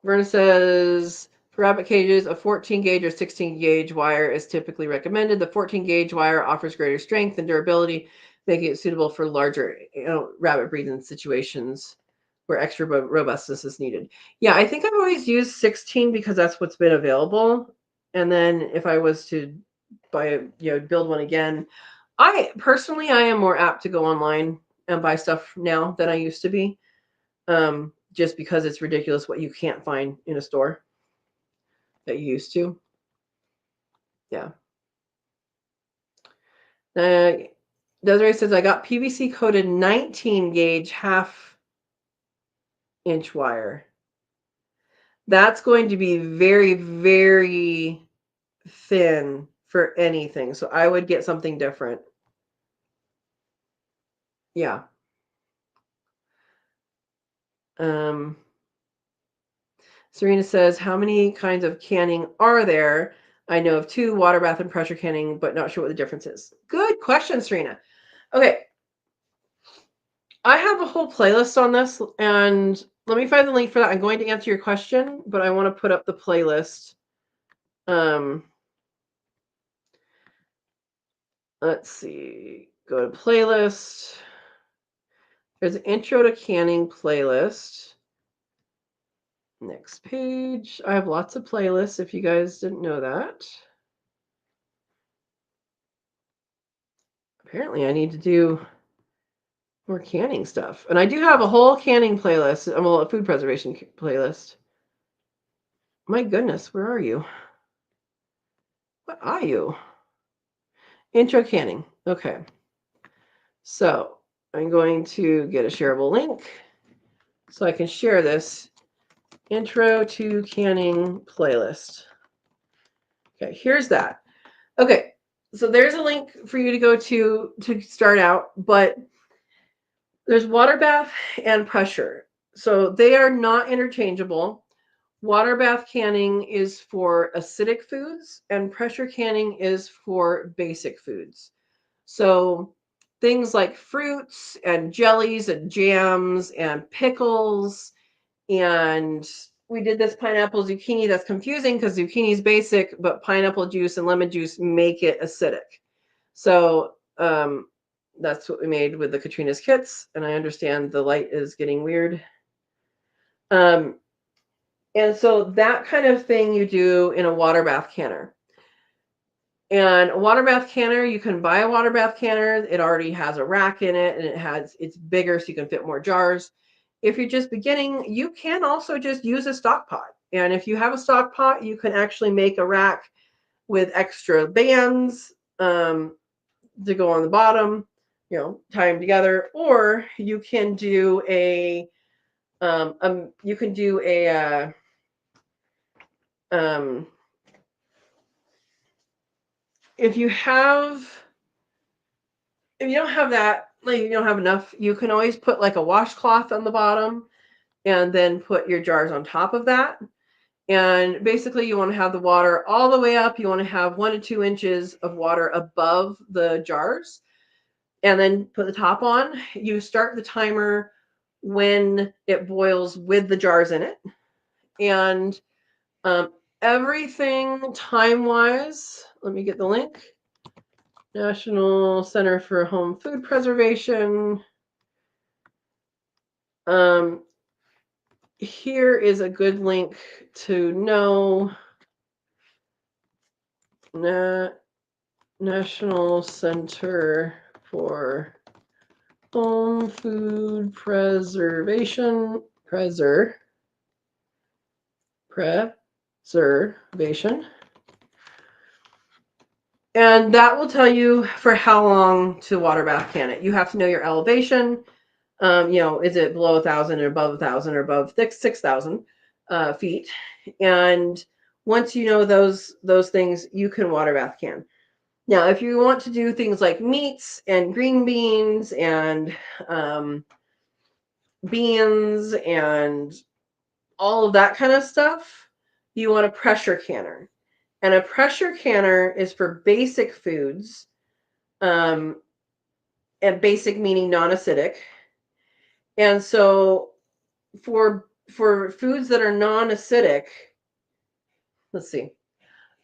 Verna says, for rabbit cages, a 14 gauge or 16 gauge wire is typically recommended. The 14 gauge wire offers greater strength and durability, making it suitable for larger rabbit breeding situations where extra robustness is needed. Yeah, I think I've always used 16 because that's what's been available. And then if I was to build one again, I am more apt to go online and buy stuff now than I used to be. Just because it's ridiculous what you can't find in a store that you used to. Yeah. Desiree says, I got PVC coated 19 gauge half inch wire. That's going to be very, very thin for anything. So I would get something different. Yeah. Serena says, how many kinds of canning are there? I know of 2, water bath and pressure canning, but not sure what the difference is. Good question, Serena. Okay. I have a whole playlist on this, and let me find the link for that. I'm going to answer your question, but I want to put up the playlist. Let's see. Go to playlist. There's an intro to canning playlist. Next page. I have lots of playlists if you guys didn't know that. Apparently I need to do more canning stuff. And I do have a whole canning playlist. Well, a food preservation playlist. My goodness, where are you? What are you? Intro canning. Okay. So I'm going to get a shareable link so I can share this intro to canning playlist. Okay, here's that. Okay, so there's a link for you to go to start out, but there's water bath and pressure. So they are not interchangeable. Water bath canning is for acidic foods and pressure canning is for basic foods. So things like fruits and jellies and jams and pickles. And we did this pineapple zucchini. That's confusing because zucchini is basic, but pineapple juice and lemon juice make it acidic. So that's what we made with the Katrina's kits. And I understand the light is getting weird. And so that kind of thing you do in a water bath canner. And a water bath canner, you can buy a water bath canner. It already has a rack in it, and it's bigger so you can fit more jars. If you're just beginning, you can also just use a stock pot. And if you have a stock pot, you can actually make a rack with extra bands to go on the bottom, tie them together, or you can do you can do um, if you don't have that, like you don't have enough, you can always put like a washcloth on the bottom and then put your jars on top of that. And basically you want to have the water all the way up. You want to have 1 to 2 inches of water above the jars, and then put the top on. You start the timer when it boils with the jars in it. And everything time-wise, let me get the link. National Center for Home Food Preservation. Here is a good link to know. National Center for Home Food Preservation. And that will tell you for how long to water bath can it. You have to know your elevation. Is it below 1,000 or above 1,000 or above 6,000 feet? And once you know those things, you can water bath can. Now, if you want to do things like meats and green beans and beans and all of that kind of stuff, you want a pressure canner. And a pressure canner is for basic foods, and basic meaning non-acidic. And so for foods that are non-acidic, let's see.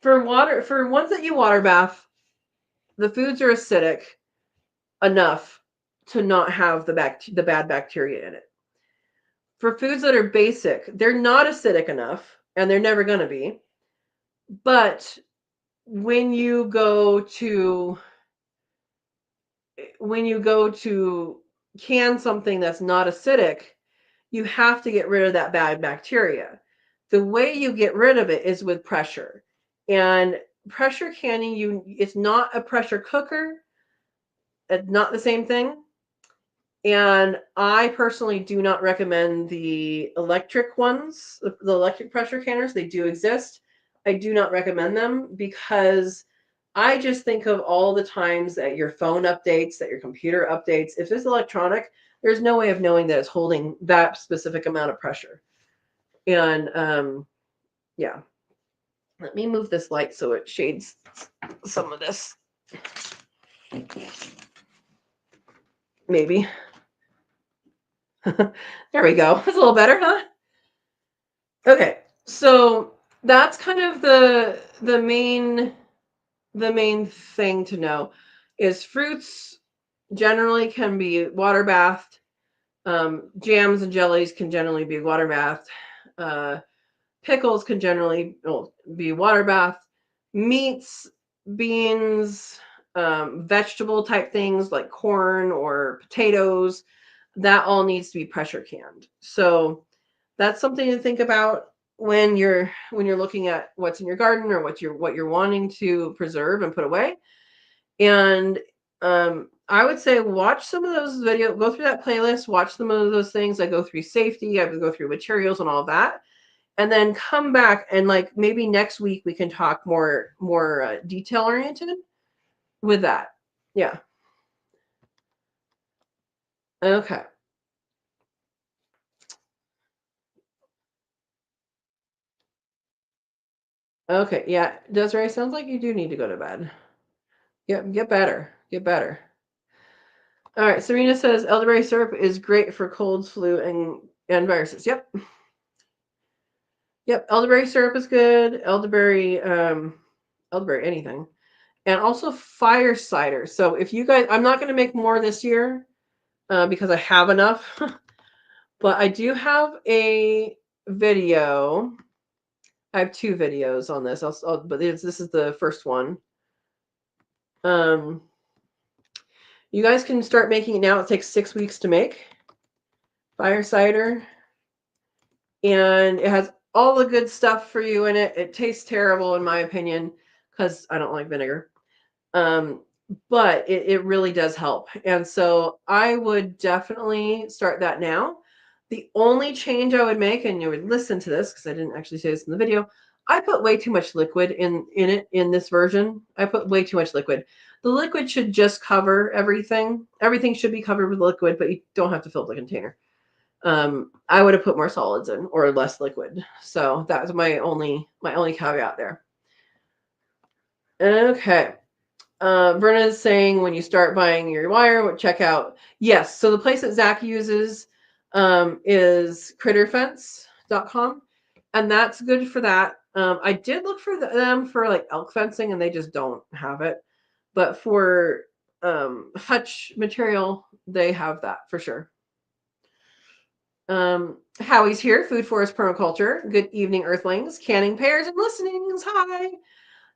For ones that you water bath, the foods are acidic enough to not have the bad bacteria in it. For foods that are basic, they're not acidic enough, and they're never going to be. But when you go to can something that's not acidic, you have to get rid of that bad bacteria. The way you get rid of it is with pressure. And pressure canning, it's not a pressure cooker. It's not the same thing. And I personally do not recommend the electric ones, the electric pressure canners. They do exist. I do not recommend them because I just think of all the times that your phone updates, that your computer updates. If it's electronic, there's no way of knowing that it's holding that specific amount of pressure. And yeah, let me move this light so it shades some of this. Maybe. There we go. It's a little better, huh? Okay, so that's kind of the main thing to know is fruits generally can be water bathed. Jams and jellies can generally be water bathed. Pickles can generally be water bathed. Meats, beans, vegetable type things like corn or potatoes, that all needs to be pressure canned. So that's something to think about when you're looking at what's in your garden or what you're wanting to preserve and put away. And I would say watch some of those videos, go through that playlist, watch some of those things. I go through safety, I go through materials and all of that, and then come back and like maybe next week we can talk more detail oriented with that. Yeah. Okay. Okay. Yeah, Desiree, sounds like you do need to go to bed. Yep, get better. Get better. All right, Serena says elderberry syrup is great for colds, flu, and viruses. Yep. Yep, elderberry syrup is good. Elderberry anything. And also fire cider. So if you guys, I'm not going to make more this year because I have enough. But I do have a video. I have 2 videos on this. But this is the first one. You guys can start making it now. It takes 6 weeks to make. Fire cider. And it has all the good stuff for you in it. It tastes terrible in my opinion because I don't like vinegar. But it really does help. And so I would definitely start that now. The only change I would make, and you would listen to this because I didn't actually say this in the video, I put way too much liquid in it in this version. I put way too much liquid. The liquid should just cover everything. Everything should be covered with liquid, but you don't have to fill the container. I would have put more solids in or less liquid. So that was my only caveat there. Okay. Verna is saying when you start buying your wire, check out. Yes. So the place that Zach uses is critterfence.com. And that's good for that. I did look for them for like elk fencing and they just don't have it. But for hutch material, they have that for sure. Howie's here, Food Forest Permaculture. Good evening, Earthlings, canning pears and listenings. Hi.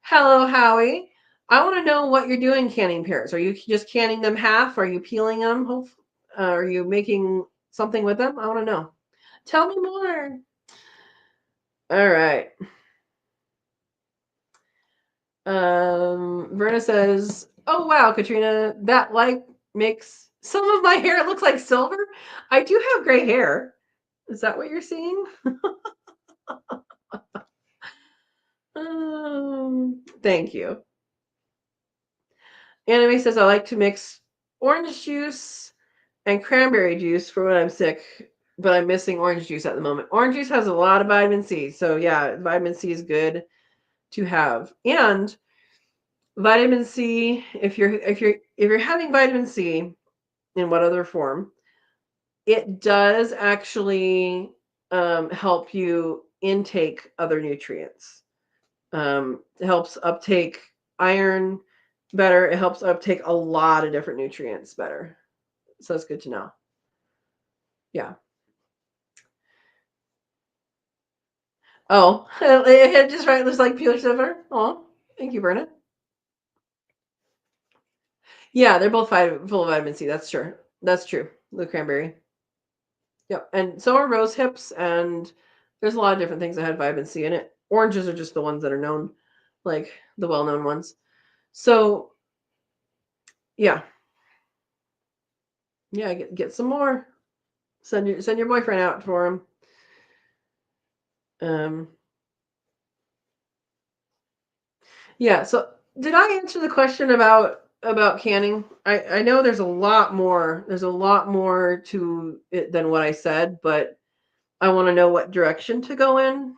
Hello, Howie. I want to know what you're doing canning pears. Are you just canning them half? Are you peeling them? Are you making something with them? I want to know. Tell me more. All right. Verna says, oh, wow, Katrina, that light makes some of my hair look like silver. I do have gray hair. Is that what you're seeing? Thank you. Anime says I like to mix orange juice and cranberry juice for when I'm sick, but I'm missing orange juice at the moment. Orange juice has a lot of vitamin C, so yeah, vitamin C is good to have. And vitamin C, if you're having vitamin C in what other form, it does actually help you intake other nutrients. It helps uptake iron better. It helps uptake a lot of different nutrients better. So it's good to know. Yeah. Oh, it just right. Looks like pure silver. Oh, thank you, Bernard. Yeah, they're both full of vitamin C. That's true. That's true. The cranberry. Yep. And so are rose hips. And there's a lot of different things that have vitamin C in it. Oranges are just the ones that are known, like the well-known ones. So, yeah. Yeah, get some more. Send your boyfriend out for him. Yeah, so did I answer the question about canning? I know there's a lot more to it than what I said, but I want to know what direction to go in.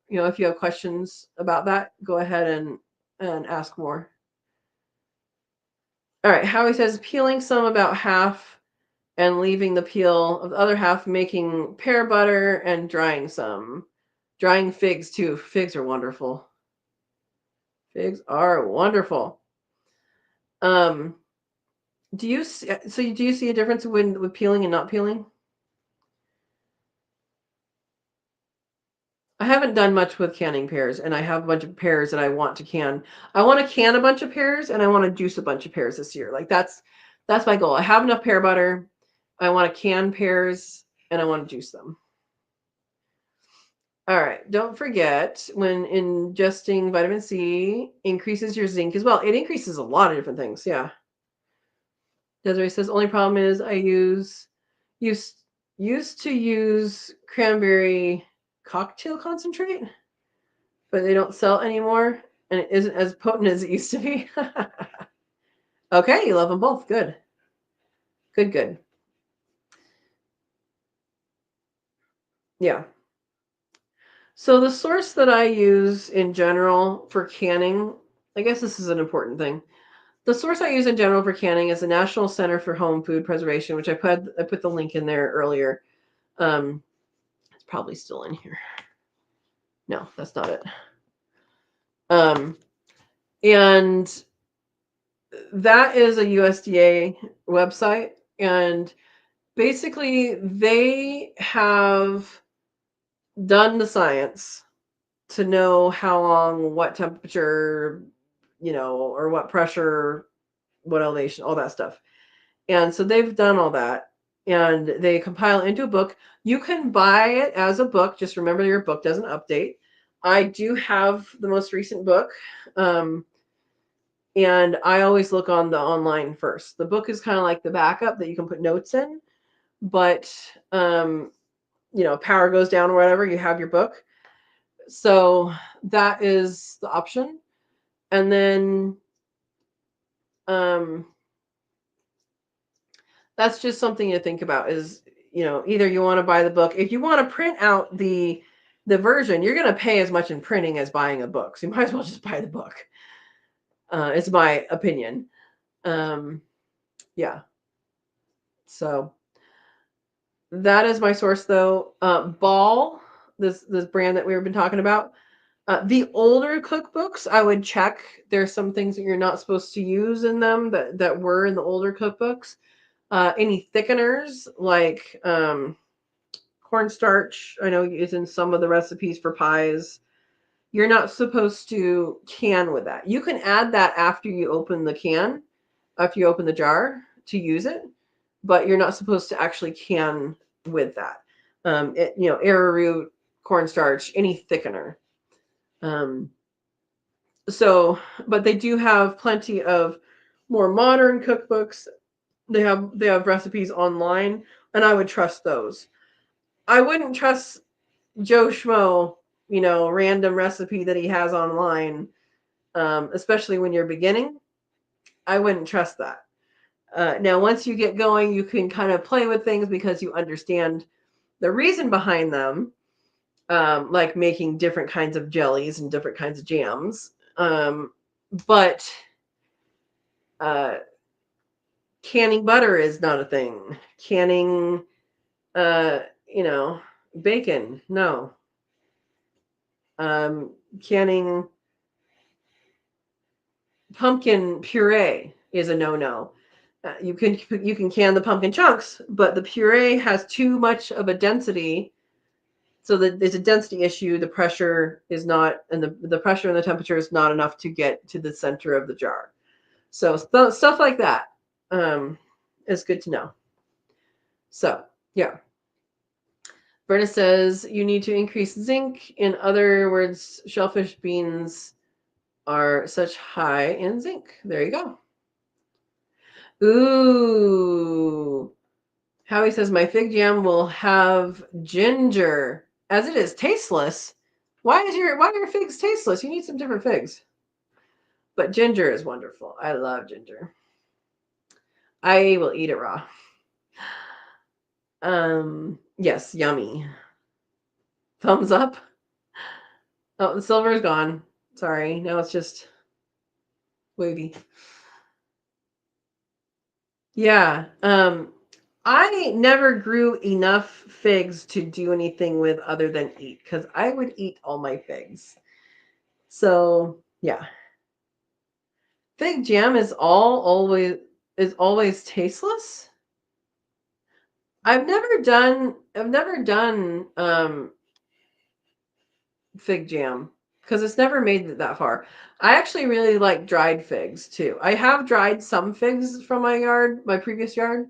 If you have questions about that, go ahead and ask more. All right, Howie says peeling some about half and leaving the peel of the other half, making pear butter and drying some. Drying figs too. Figs are wonderful. Figs are wonderful. Do you see a difference with peeling and not peeling? I haven't done much with canning pears, and I have a bunch of pears that I want to can. I want to can a bunch of pears, and I want to juice a bunch of pears this year. Like that's my goal. I have enough pear butter. I want to can pears, and I want to juice them. All right. Don't forget when ingesting vitamin C increases your zinc as well. It increases a lot of different things. Yeah. Desiree says only problem is I used to use cranberry cocktail concentrate, but they don't sell anymore, and it isn't as potent as it used to be. Okay, you love them both. Good. Good. Yeah. So the source that I use in general for canning, I guess this is an important thing. The source I use in general for canning is the National Center for Home Food Preservation, which I put the link in there earlier. It's probably still in here. No, that's not it. And that is a USDA website, and basically they have done the science to know how long, what temperature, or what pressure, what elevation, all that stuff. And so they've done all that and they compile it into a book. You can buy it as a book. Just remember your book doesn't update. I do have the most recent book. And I always look on the online first. The book is kind of like the backup that you can put notes in, but power goes down or whatever, you have your book. So that is the option. And then that's just something to think about is, either you want to buy the book. If you want to print out the version, you're going to pay as much in printing as buying a book. So you might as well just buy the book. It's my opinion. Yeah. So that is my source though. Ball, this brand that we've been talking about. The older cookbooks, I would check. There's some things that you're not supposed to use in them that were in the older cookbooks. Any thickeners like cornstarch, I know is in some of the recipes for pies. You're not supposed to can with that. You can add that after you open the can, after you open the jar to use it, but you're not supposed to actually can with that. Arrowroot, cornstarch, any thickener. But they do have plenty of more modern cookbooks. They have recipes online, and I would trust those. I wouldn't trust Joe Schmo, random recipe that he has online, especially when you're beginning. I wouldn't trust that. Now, once you get going, you can kind of play with things because you understand the reason behind them, like making different kinds of jellies and different kinds of jams. But canning butter is not a thing. Canning, uh, you know, bacon, no. Canning pumpkin puree is a no-no. You can can the pumpkin chunks, but the puree has too much of a density, so that there's a density issue. The pressure is not, and the pressure and the temperature is not enough to get to the center of the jar. So stuff like that is good to know. So yeah. Berna says you need to increase zinc. In other words, shellfish beans are such high in zinc. There you go. Ooh. Howie says my fig jam will have ginger. As it is tasteless. Why are your figs tasteless? You need some different figs. But ginger is wonderful. I love ginger. I will eat it raw. Yes, yummy. Thumbs up. Oh, the silver is gone. Sorry. Now it's just wavy. Yeah. I never grew enough figs to do anything with other than eat, because I would eat all my figs. So yeah. Fig jam is always tasteless. I've never done fig jam because it's never made it that far. I actually really like dried figs too. I have dried some figs from my previous yard,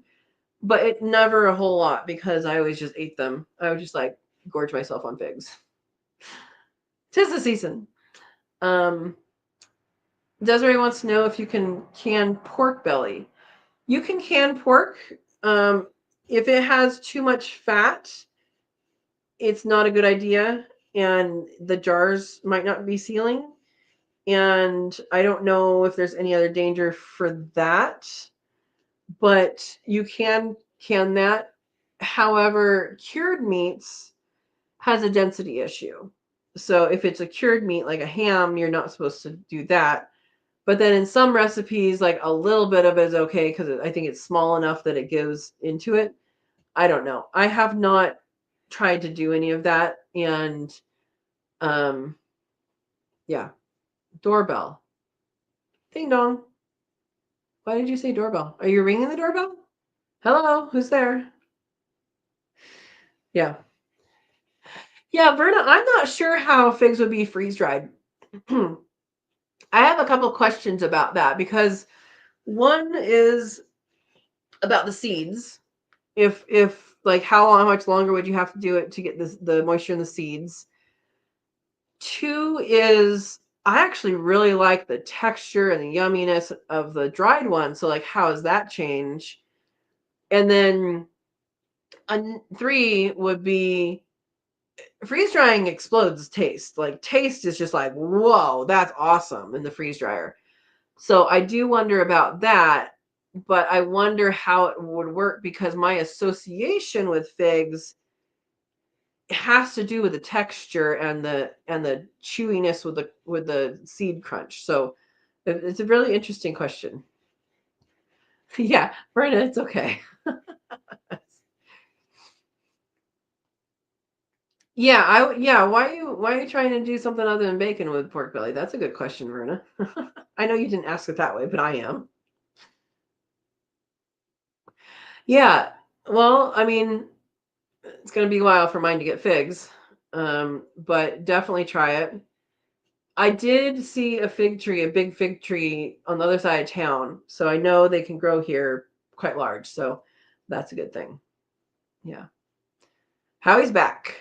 but it never a whole lot because I always just ate them. I would just like gorge myself on figs. 'Tis the season. Um, Desiree wants to know if you can can pork belly. You can can pork. Um, if it has too much fat, it's not a good idea, and the jars might not be sealing. And I don't know if there's any other danger for that, but you can that. However, cured meats has a density issue. So if it's a cured meat like a ham, you're not supposed to do that. But then in some recipes, like a little bit of it is okay because I think it's small enough that it goes into it. I don't know. I have not tried to do any of that. And um, yeah, doorbell. Ding dong. Why did you say doorbell? Are you ringing the doorbell? Hello, who's there? Yeah. Yeah, Verna, I'm not sure how figs would be freeze dried. I have a couple questions about that because one is about the seeds. If like how much longer would you have to do it to get the moisture in the seeds? Two is I actually really like the texture and the yumminess of the dried one. So like how does that change? And then three would be freeze drying explodes taste. Like taste is just like, whoa, that's awesome in the freeze dryer. So I do wonder about that, but I wonder how it would work because my association with figs has to do with the texture and the chewiness with the seed crunch. So it's a really interesting question. Yeah, Brenda, it's okay. Yeah. Why are you trying to do something other than bacon with pork belly? That's a good question, Verna. I know you didn't ask it that way, but I am. Yeah. Well, I mean, it's gonna be a while for mine to get figs. But definitely try it. I did see a fig tree, a big fig tree on the other side of town. So I know they can grow here quite large. So that's a good thing. Yeah. Howie's back.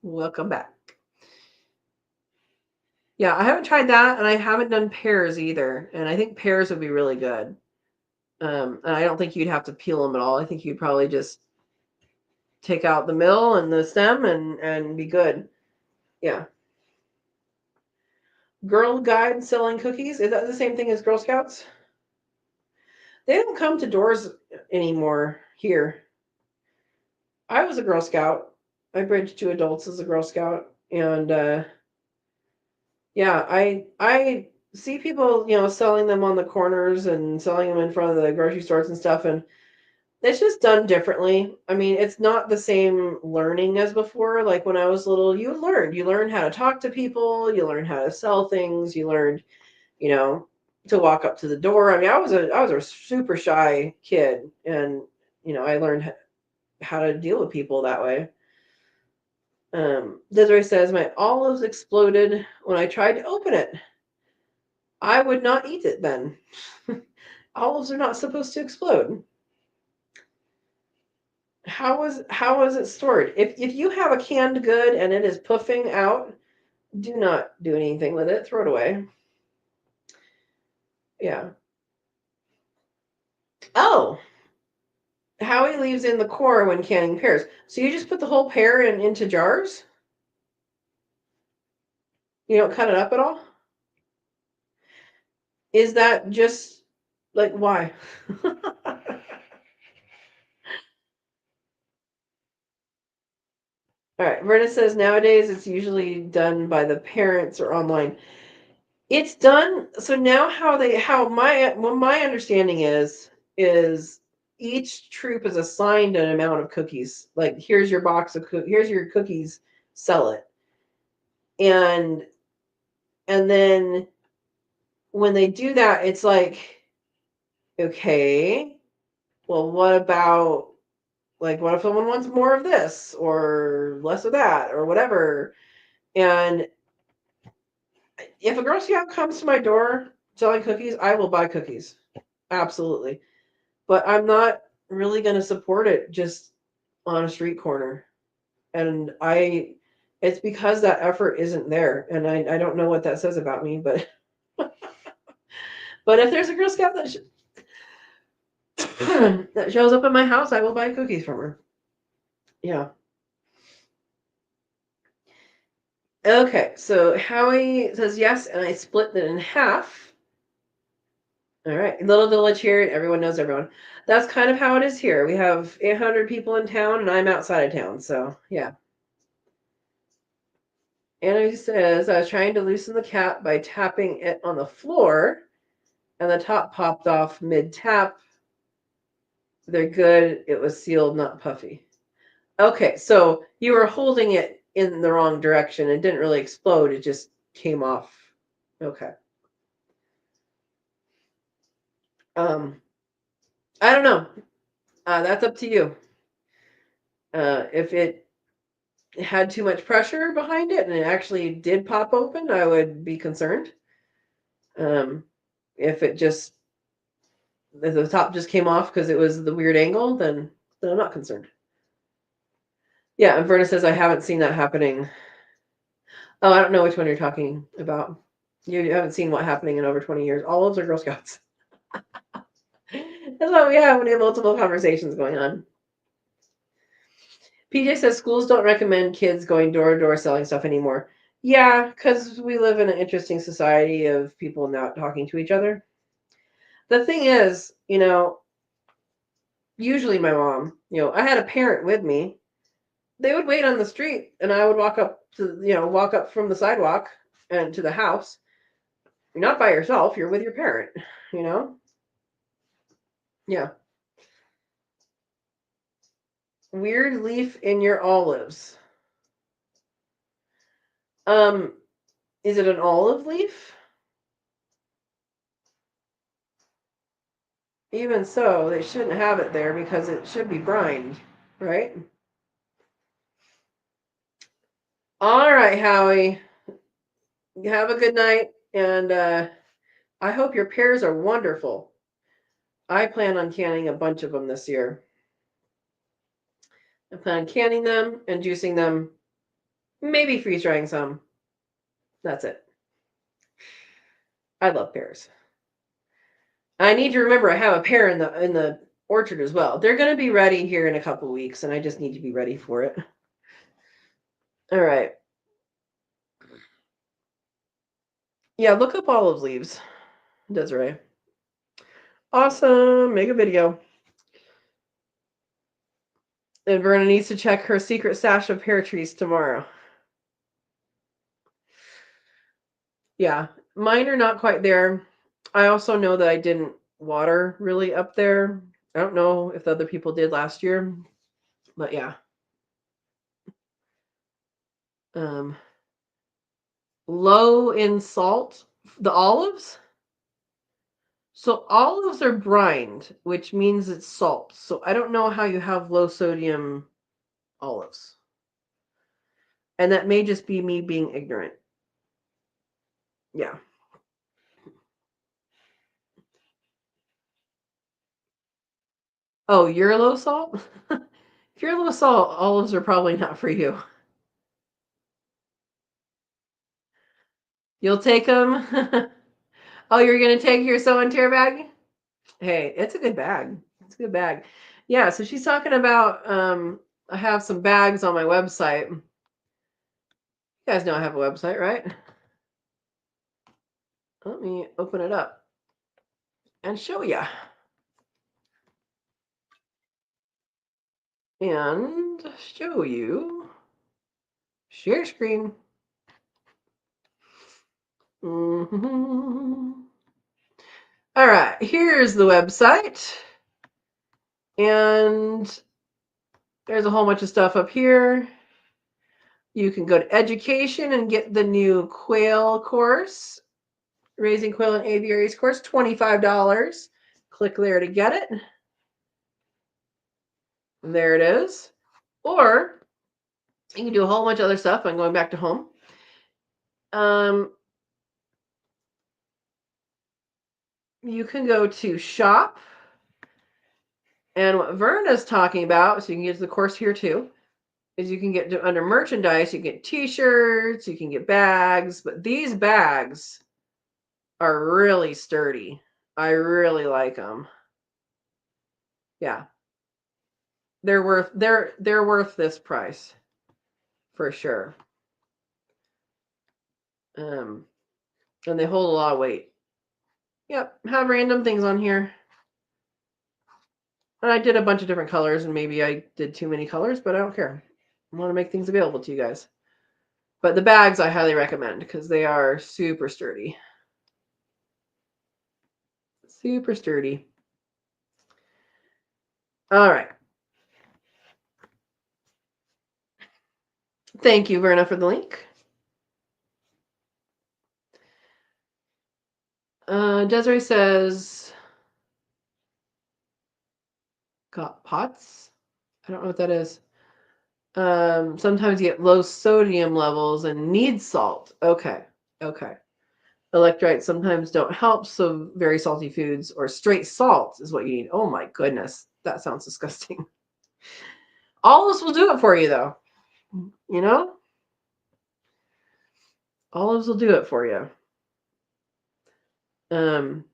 Welcome back. Yeah, I haven't tried that and I haven't done pears either. And I think pears would be really good. And I don't think you'd have to peel them at all. I think you'd probably just take out the mill and the stem and be good. Yeah. Girl Guide selling cookies. Is that the same thing as Girl Scouts? They don't come to doors anymore here. I was a Girl Scout. I bridged to adults as a Girl Scout, and yeah, I see people, selling them on the corners and selling them in front of the grocery stores and stuff, and it's just done differently. I mean, it's not the same learning as before. Like when I was little, you learned how to talk to people, you learned how to sell things, you learned, you know, to walk up to the door. I mean, I was a super shy kid, and I learned how to deal with people that way. Desiree says, my olives exploded when I tried to open it. I would not eat it then. Olives are not supposed to explode. How was it stored? If you have a canned good and it is puffing out, do not do anything with it. Throw it away. Yeah. Oh, Howie leaves in the core when canning pears. So you just put the whole pear into jars? You don't cut it up at all? Is that just like why? All right. Verna says nowadays it's usually done by the parents or online. It's done so now. How my understanding is each troop is assigned an amount of cookies. Like here's your box of here's your cookies. Sell it, and then when they do that, it's like okay, well, what about like what if someone wants more of this or less of that or whatever? And if a Girl Scout comes to my door selling cookies, I will buy cookies. Absolutely. But I'm not really going to support it just on a street corner. And it's because that effort isn't there. And I don't know what that says about me, but but if there's a Girl Scout that shows up at my house, I will buy cookies from her. Yeah. Okay, so Howie says yes, and I split it in half. All right, little village here, and everyone knows everyone. That's kind of how it is here. We have 800 people in town, and I'm outside of town, so yeah. Anna says I was trying to loosen the cap by tapping it on the floor, and the top popped off mid tap. They're good. It was sealed, not puffy. Okay, so you were holding it in the wrong direction. It didn't really explode. It just came off. Okay. Um, I don't know. That's up to you. If it had too much pressure behind it and it actually did pop open, I would be concerned. If it just, if the top just came off because it was the weird angle, then I'm not concerned. Yeah, and Verna says I haven't seen that happening. Oh, I don't know which one you're talking about. You haven't seen what happening in over 20 years. Olives or Girl Scouts? That's why we have multiple conversations going on. PJ says schools don't recommend kids going door to door selling stuff anymore. Yeah, because we live in an interesting society of people not talking to each other. The thing is, usually my mom, I had a parent with me. They would wait on the street and I would walk up from the sidewalk and to the house. You're not by yourself, you're with your parent, you know? Yeah. Weird leaf in your olives. Is it an olive leaf? Even so, they shouldn't have it there because it should be brined, right? All right, Howie. Have a good night, and I hope your pears are wonderful. I plan on canning a bunch of them this year. I plan on canning them and juicing them, maybe freeze drying some. That's it. I love pears. I need to remember I have a pear in the orchard as well. They're going to be ready here in a couple weeks, and I just need to be ready for it. All right. Yeah, look up olive leaves, Desiree. Awesome. Make a video. And Verna needs to check her secret stash of pear trees tomorrow. Yeah, mine are not quite there. I also know that I didn't water really up there. I don't know if the other people did last year, but yeah. Low in salt, the olives. So olives are brined, which means it's salt. So I don't know how you have low sodium olives. And that may just be me being ignorant. Yeah. Oh, you're low salt? If you're low salt, olives are probably not for you. You'll take them? Oh, you're going to take your Sow and Tare bag? Hey, it's a good bag. It's a good bag. Yeah, so she's talking about I have some bags on my website. You guys know I have a website, right? Let me open it up and show you. And show you. Share screen. Mm-hmm. All right, here's the website. And there's a whole bunch of stuff up here. You can go to education and get the new quail course, Raising Quail and Aviaries course, $25. Click there to get it. There it is. Or you can do a whole bunch of other stuff. I'm going back to home. You can go to shop. And what Verna's talking about, so you can get to the course here too, is you can get under merchandise, you can get t-shirts, you can get bags, but these bags are really sturdy. I really like them. Yeah. They're worth this price for sure. And they hold a lot of weight. Yep, have random things on here. And I did a bunch of different colors, and maybe I did too many colors, but I don't care. I want to make things available to you guys. But the bags I highly recommend because they are super sturdy. Super sturdy. All right. Thank you, Verna, for the link. Desiree says, got pots? I don't know what that is. Sometimes you get low sodium levels and need salt. Okay. Okay. Electrolytes sometimes don't help, so very salty foods or straight salt is what you need. Oh my goodness. That sounds disgusting. Olives will do it for you though. You know? Olives will do it for you. Um,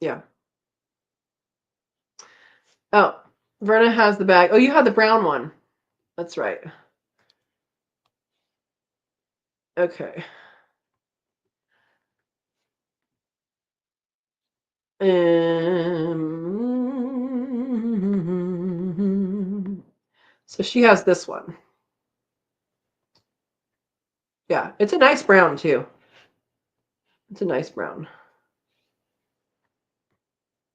yeah. Oh, Verna has the bag. Oh, you have the brown one. That's right. Okay. So she has this one. Yeah, it's a nice brown too. It's a nice brown.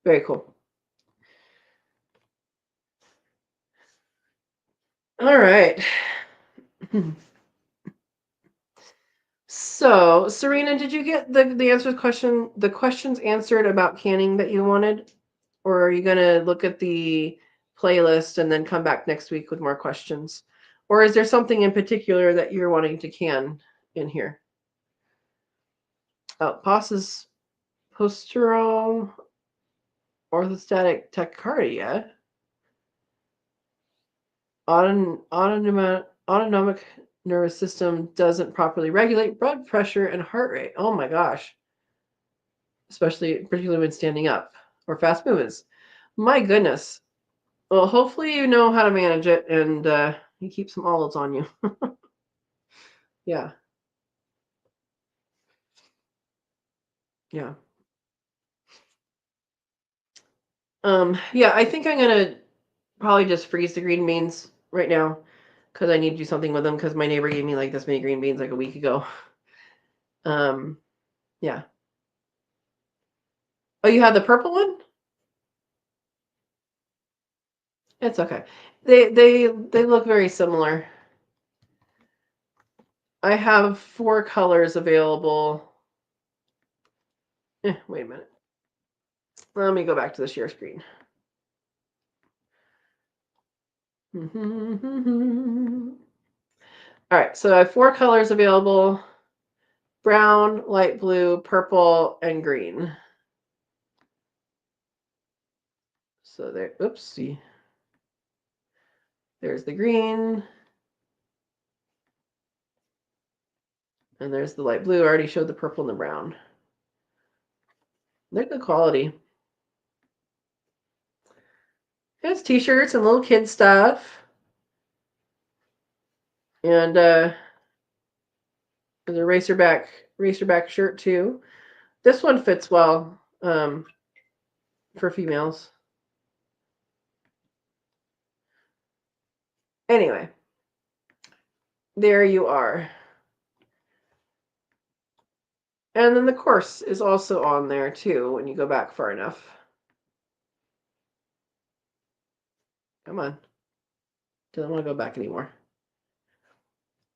Very cool. All right. So, Serena, did you get the questions answered about canning that you wanted? Or are you going to look at the playlist and then come back next week with more questions? Or is there something in particular that you're wanting to can in here? Oh, POS's postural orthostatic tachycardia, autonomic nervous system doesn't properly regulate blood pressure and heart rate. Oh my gosh. Particularly when standing up or fast movements. My goodness. Well, hopefully you know how to manage it and you keep some olives on you. Yeah. Yeah. Yeah, I think I'm gonna probably just freeze the green beans right now because I need to do something with them because my neighbor gave me like this many green beans like a week ago. Um, yeah. Oh, you have the purple one? It's okay. They look very similar. I have 4 colors available. Wait a minute. Let me go back to the share screen. All right, so I have 4 colors available: brown, light blue, purple, and green. So there, oopsie. There's the green. And there's the light blue. I already showed the purple and the brown. They're good quality. It's t-shirts and little kid stuff. And there's a racerback shirt too. This one fits well for females. Anyway, there you are. And then the course is also on there too when you go back far enough. Come on. Don't want to go back anymore.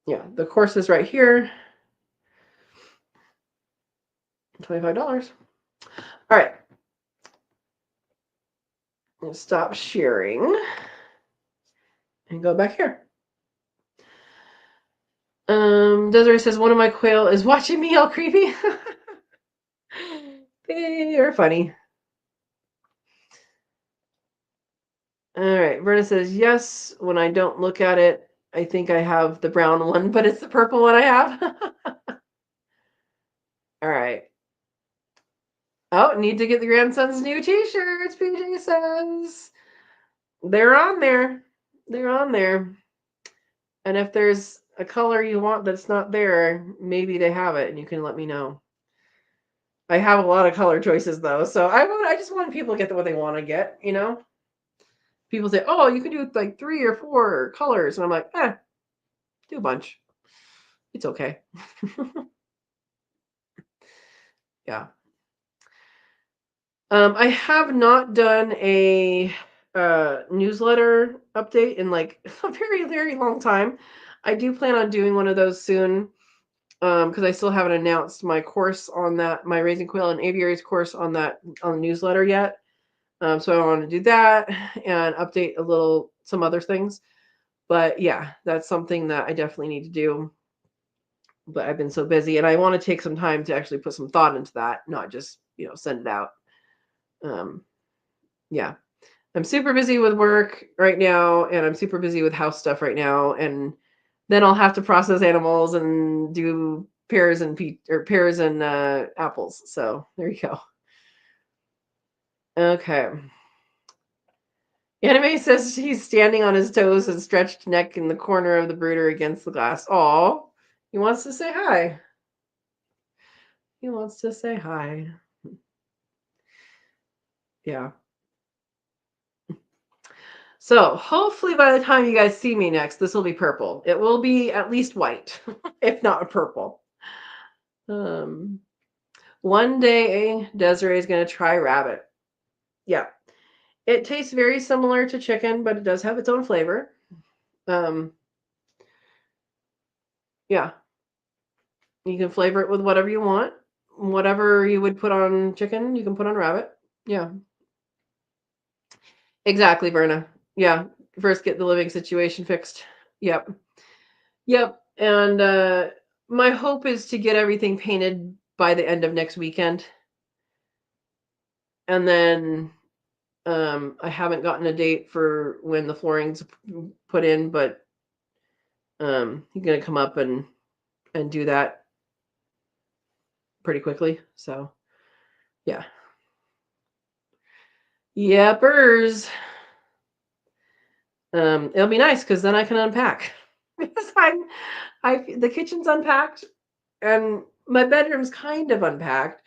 Yeah, the course is right here. $25. All right. Let's stop sharing and go back here. Desiree says one of my quail is watching me all creepy. You're funny. All right. Verna says yes. When I don't look at it, I think I have the brown one, but it's the purple one I have. All right. Oh, need to get the grandson's new t-shirts, PJ says. They're on there. They're on there. And if there's a color you want that's not there, maybe they have it and you can let me know. I have a lot of color choices though, so I just want people to get what they want to get, you know? People say, "Oh, you can do like 3 or 4 colors." And I'm like, do a bunch. It's okay. Yeah. I have not done a newsletter update in like a very, very long time. I do plan on doing one of those soon because I still haven't announced my course on that, my Raising Quail and Aviaries course on the newsletter yet. So I want to do that and update some other things. But yeah, that's something that I definitely need to do. But I've been so busy, and I want to take some time to actually put some thought into that, not just, send it out. Um, yeah. I'm super busy with work right now, and I'm super busy with house stuff right now, and then I'll have to process animals and do pears and apples. So there you go. Okay. Anime says he's standing on his toes and stretched neck in the corner of the brooder against the glass. Aw, he wants to say hi. He wants to say hi. Yeah. So hopefully by the time you guys see me next, this will be purple. It will be at least white, if not purple. Um, One day Desiree is going to try rabbit. Yeah. It tastes very similar to chicken, but it does have its own flavor. Um, yeah. You can flavor it with whatever you want. Whatever you would put on chicken, you can put on rabbit. Yeah. Exactly, Berna. Yeah. First get the living situation fixed. Yep. Yep. And my hope is to get everything painted by the end of next weekend. And then I haven't gotten a date for when the flooring's put in, but he's gonna come up and do that pretty quickly. So yeah. Yepers. It'll be nice because then I can unpack. Because the kitchen's unpacked and my bedroom's kind of unpacked,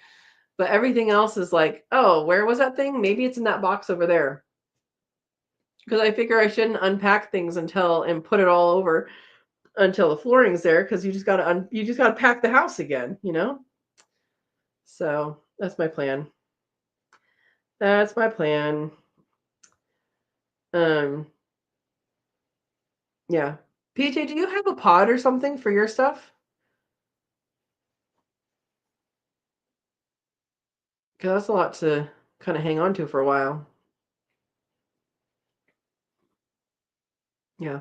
but everything else is like, oh, where was that thing? Maybe it's in that box over there. Because I figure I shouldn't unpack things and put it all over until the flooring's there, because you just gotta pack the house again, So that's my plan. That's my plan. Um, yeah. PJ, do you have a pod or something for your stuff? Because that's a lot to kind of hang on to for a while. Yeah.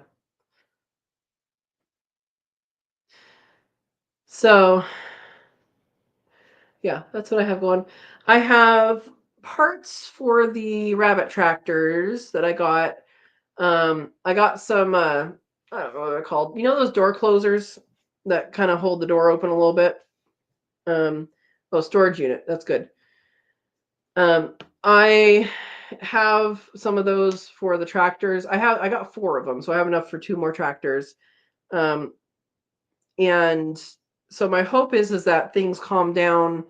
So yeah, that's what I have going. I have parts for the rabbit tractors that I got. I got some I don't know what they're called. You know those door closers that kind of hold the door open a little bit? Storage unit. That's good. I have some of those for the tractors. I got 4 of them, so I have enough for 2 more tractors. Um, and so my hope is that things calm down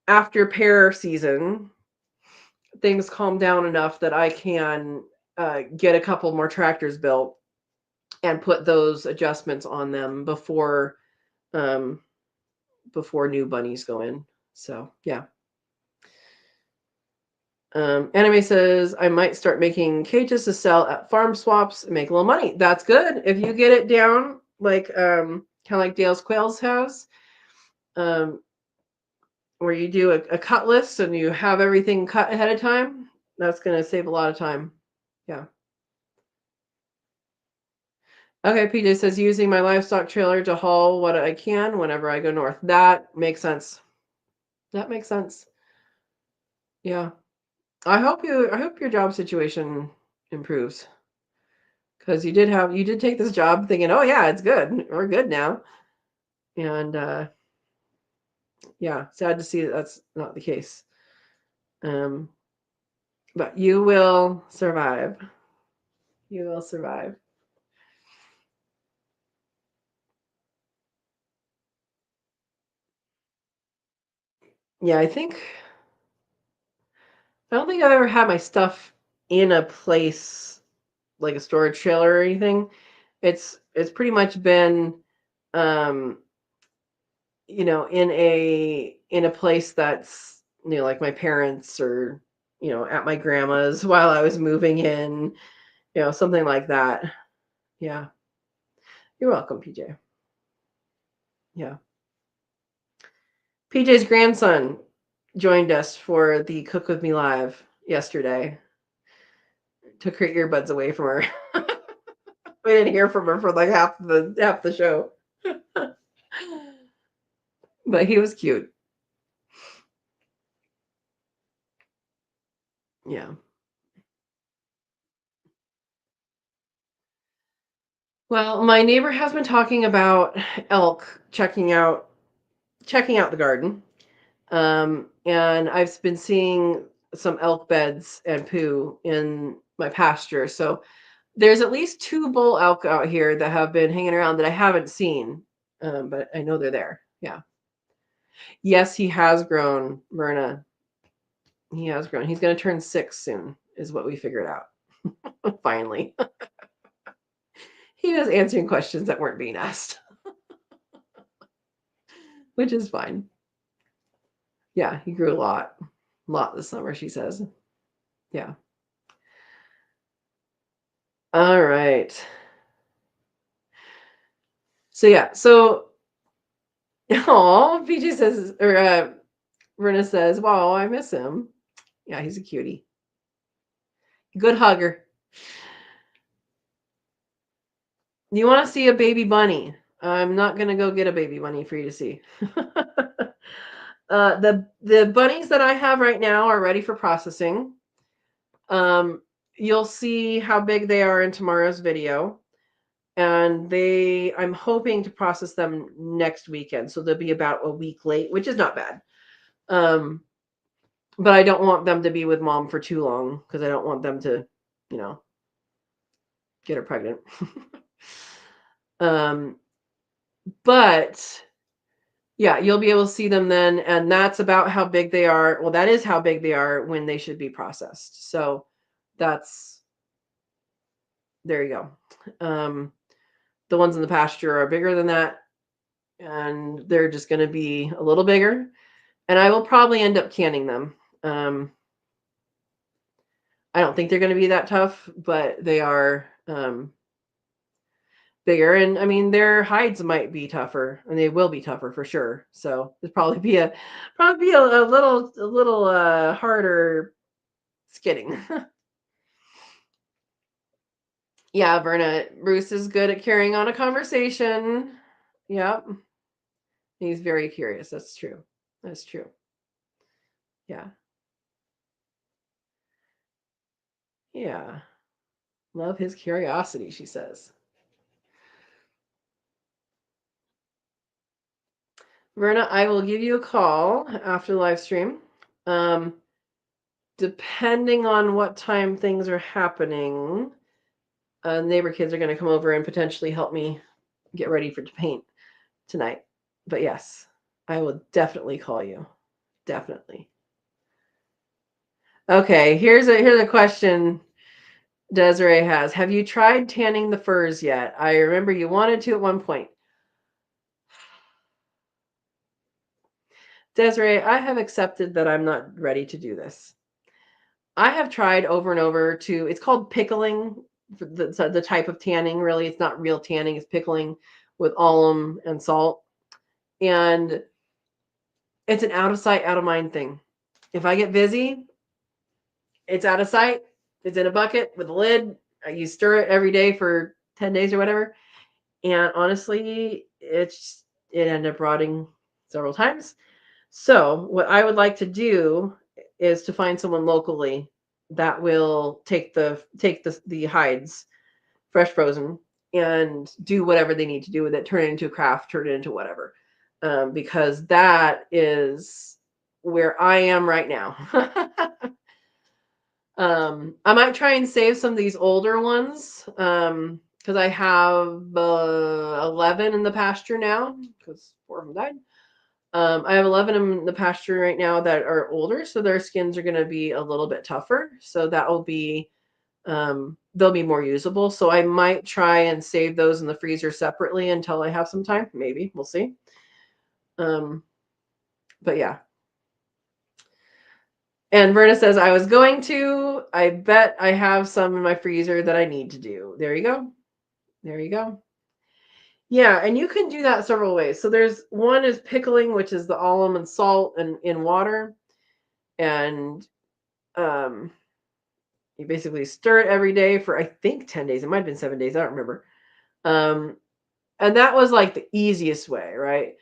after pear season. Things calm down enough that I can get a couple more tractors built and put those adjustments on them um, before new bunnies go in. So yeah. Anime says I might start making cages to sell at farm swaps and make a little money. That's good. If you get it down like kind of like Dale's Quails has, um, where you do a cut list and you have everything cut ahead of time, that's going to save a lot of time. Yeah. Okay, PJ says using my livestock trailer to haul what I can whenever I go north. That makes sense. That makes sense. Yeah. I hope your job situation improves. Because you did take this job thinking, oh yeah, it's good. We're good now. And yeah, sad to see that that's not the case. Um, but you will survive. You will survive. Yeah, I don't think I've ever had my stuff in a place like a storage trailer or anything. It's pretty much been um, in a place that's, like my parents or, at my grandma's while I was moving in, something like that. Yeah. You're welcome, PJ. Yeah. PJ's grandson joined us for the Cook With Me Live. yesterday. Took her earbuds away from her. We didn't hear from her for like half the show. But he was cute. Yeah. Well, my neighbor has been talking about elk checking out the garden. And I've been seeing some elk beds and poo in my pasture. So there's at least 2 bull elk out here that have been hanging around that I haven't seen. But I know they're there. Yeah. Yes, he has grown, Verna. He has grown. He's going to turn 6 soon, is what we figured out. Finally. He was answering questions that weren't being asked, which is fine. Yeah, he grew a lot this summer, she says. Yeah. All right. So yeah, so oh, PJ says, or Verna says, "Wow, I miss him." Yeah, he's a cutie. Good hugger. You want to see a baby bunny? I'm not gonna go get a baby bunny for you to see. The bunnies that I have right now are ready for processing. You'll see how big they are in tomorrow's video. And I'm hoping to process them next weekend. So they'll be about a week late, which is not bad. But I don't want them to be with mom for too long because I don't want them to, get her pregnant. But yeah, you'll be able to see them then. And that's about how big they are. Well, that is how big they are when they should be processed. So there you go. The ones in the pasture are bigger than that. And they're just going to be a little bigger. And I will probably end up canning them. I don't think they're going to be that tough, but they are bigger. And I mean, their hides might be tougher, and they will be tougher for sure. So it'd probably be a little harder skinning. Yeah, Verna, Bruce is good at carrying on a conversation. Yep, he's very curious. That's true. That's true. Yeah. Yeah. Love his curiosity, she says. Verna, I will give you a call after the live stream. Depending on what time things are happening, neighbor kids are going to come over and potentially help me get ready to paint tonight. But yes, I will definitely call you. Definitely. Okay, here's a question Desiree has. Have you tried tanning the furs yet? I remember you wanted to at one point. Desiree, I have accepted that I'm not ready to do this. I have tried over and over it's called pickling, the type of tanning, really. It's not real tanning, it's pickling with alum and salt. And it's an out of sight, out of mind thing. If I get busy, it's out of sight. It's in a bucket with a lid. You stir it every day for 10 days or whatever. And honestly, it ended up rotting several times. So what I would like to do is to find someone locally that will take the hides, fresh frozen, and do whatever they need to do with it. Turn it into a craft, turn it into whatever, because that is where I am right now. I might try and save some of these older ones because I have 11 in the pasture now because 4 of them died. I have 11 in the pasture right now that are older, so their skins are going to be a little bit tougher. So that will be, they'll be more usable. So I might try and save those in the freezer separately until I have some time. Maybe we'll see. But yeah. And Verna says, I bet I have some in my freezer that I need to do. There you go. There you go. Yeah, and you can do that several ways. So there's one is pickling, which is the alum and salt and in water. And You basically stir it every day for, I think, 10 days. It might have been 7 days. I don't remember. And that was like the easiest way, right?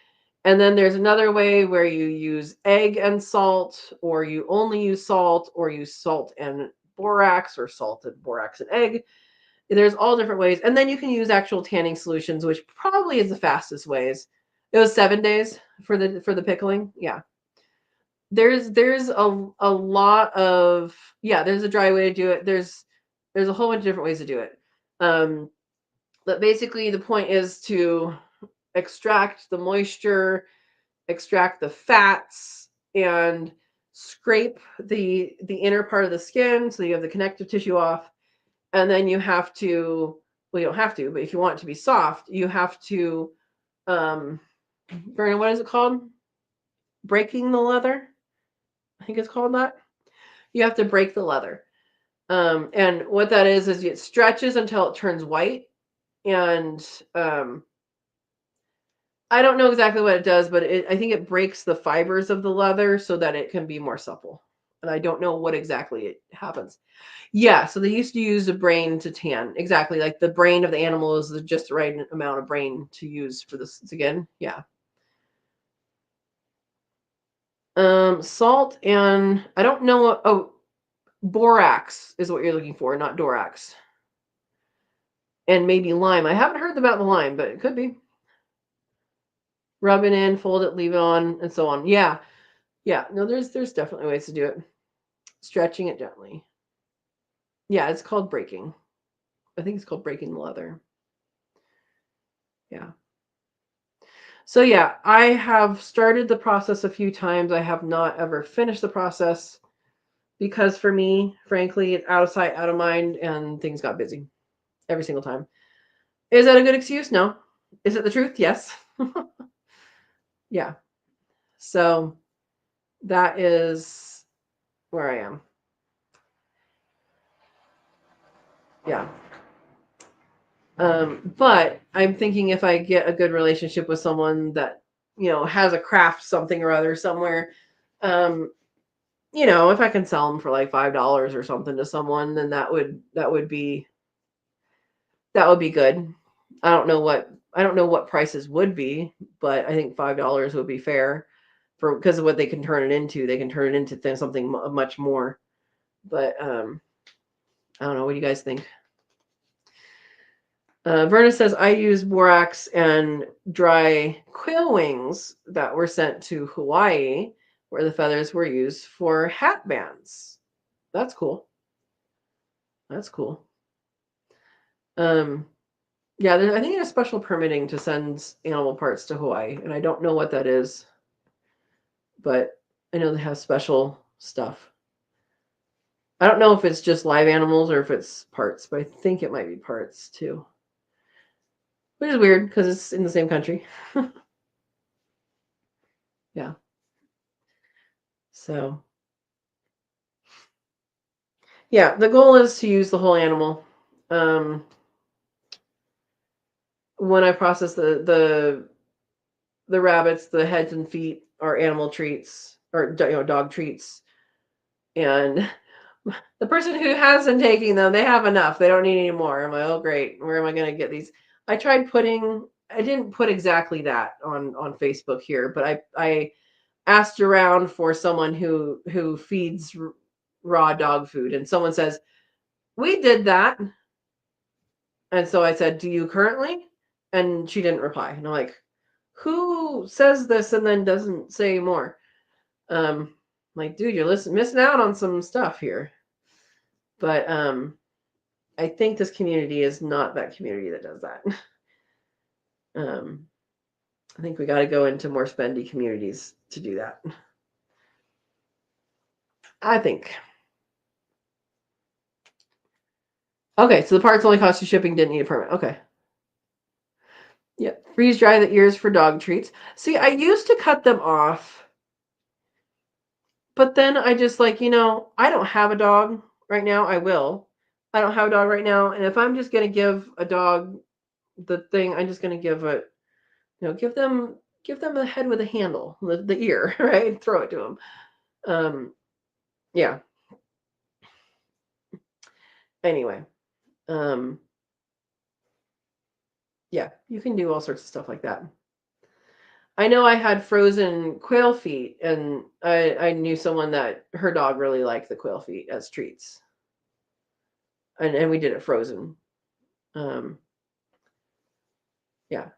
And then there's another way where you use egg and salt, or you only use salt, or use salt and borax, or salt and borax and egg. There's all different ways. And then you can use actual tanning solutions, which probably is the fastest ways. It was 7 days for the pickling. Yeah. There's a lot of, yeah, there's a dry way to do it. There's a whole bunch of different ways to do it. But basically the point is to extract the moisture, extract the fats, and scrape the inner part of the skin so you have the connective tissue off. And then you have to, well, you don't have to, but if you want it to be soft, you have to, Vernon, what is it called? Breaking the leather? I think it's called that. You have to break the leather. And what that is it stretches until it turns white. And I don't know exactly what it does, but I think it breaks the fibers of the leather so that it can be more supple. And I don't know what exactly it happens. Yeah, so they used to use the brain to tan. Exactly, like the brain of the animal is just the right amount of brain to use for this again. Yeah. Salt and I don't know what. Oh, borax is what you're looking for, not dorax. And maybe lime. I haven't heard about the lime, but it could be. Rub it in, fold it, leave it on, and so on. Yeah, yeah. No, there's definitely ways to do it. Stretching it gently. Yeah, it's called breaking. I think it's called breaking the leather. Yeah. So yeah, I have started the process a few times. I have not ever finished the process because for me, frankly, it's out of sight, out of mind, and things got busy every single time. Is that a good excuse? No. Is it the truth? Yes. Yeah. So that is where I am. Yeah. But I'm thinking if I get a good relationship with someone that, has a craft something or other somewhere, um, if I can sell them for like $5 or something to someone, then that would be good. I don't know what prices would be, but I think $5 would be fair because of what they can turn it into. They can turn it into something much more. But I don't know. What do you guys think? Verna says, I use borax and dry quail wings that were sent to Hawaii, where the feathers were used for hat bands. That's cool. That's cool. Yeah, I think there's special permitting to send animal parts to Hawaii, and I don't know what that is, but I know they have special stuff. I don't know if it's just live animals or if it's parts, but I think it might be parts too. Which is weird because it's in the same country. Yeah. So, yeah, the goal is to use the whole animal. When I process the rabbits, the heads and feet are animal treats or dog treats, and the person who has been taking them, they have enough. They don't need any more. I'm like, oh great, where am I going to get these? I didn't put exactly that on Facebook here, but I asked around for someone who feeds raw dog food, and someone says we did that, and so I said, do you currently? And she didn't reply, and I'm like, who says this and then doesn't say more? Like, dude, you're missing out on some stuff here. But I think this community is not that community that does that. I think we got to go into more spendy communities to do that. I think. Okay, so the parts only cost you shipping, didn't need a permit. Okay. Yep. Freeze dry the ears for dog treats. See, I used to cut them off, but then I just I don't have a dog right now. I will. I don't have a dog right now, and if I'm just gonna give a dog the thing, I'm just gonna give it, give them a head with a handle, the ear, right? Throw it to them. Yeah. Anyway, yeah, you can do all sorts of stuff like that. I know I had frozen quail feet, and I knew someone that her dog really liked the quail feet as treats, and we did it frozen. Um, yeah,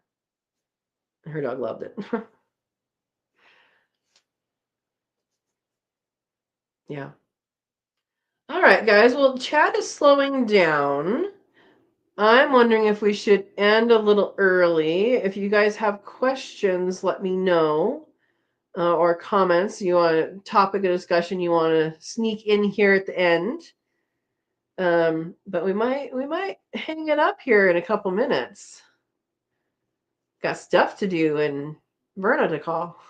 her dog loved it. Yeah. All right, guys. Well, chat is slowing down. I'm wondering if we should end a little early. If you guys have questions, let me know. Or comments you want a topic of discussion you want to sneak in here at the end. But we might hang it up here in a couple minutes. Got stuff to do and Verna to call.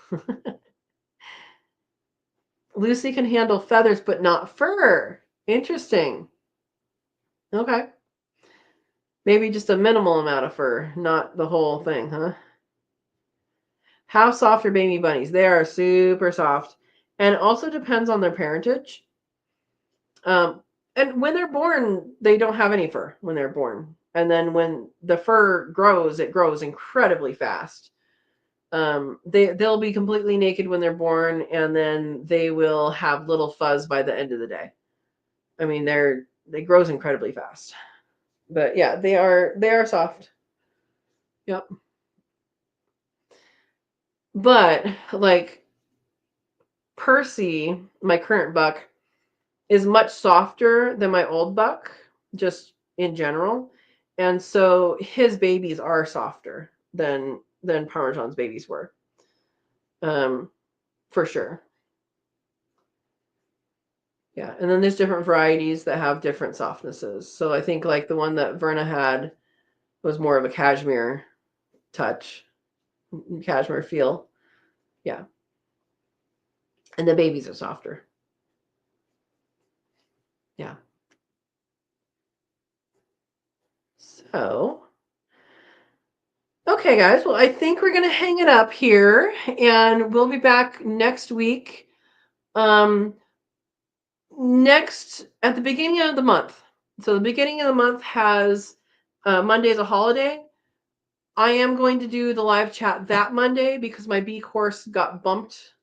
Lucy can handle feathers but not fur. Interesting. Okay. Maybe just a minimal amount of fur, not the whole thing, huh? How soft are baby bunnies? They are super soft. And it also depends on their parentage. And when they're born, they don't have any fur when they're born. And then when the fur grows, it grows incredibly fast. They'll be completely naked when they're born, and then they will have little fuzz by the end of the day. I mean, they grows incredibly fast. But yeah, they are soft. Yep. But like Percy, my current buck, is much softer than my old buck, just in general. And so his babies are softer than Parmesan's babies were. For sure. Yeah. And then there's different varieties that have different softnesses. So I think like the one that Verna had was more of a cashmere touch, cashmere feel. Yeah. And the babies are softer. Yeah. So, okay, guys. Well, I think we're going to hang it up here and we'll be back next week. Next, at the beginning of the month. So the beginning of the month has Monday is a holiday. I am going to do the live chat that Monday because my bee course got bumped.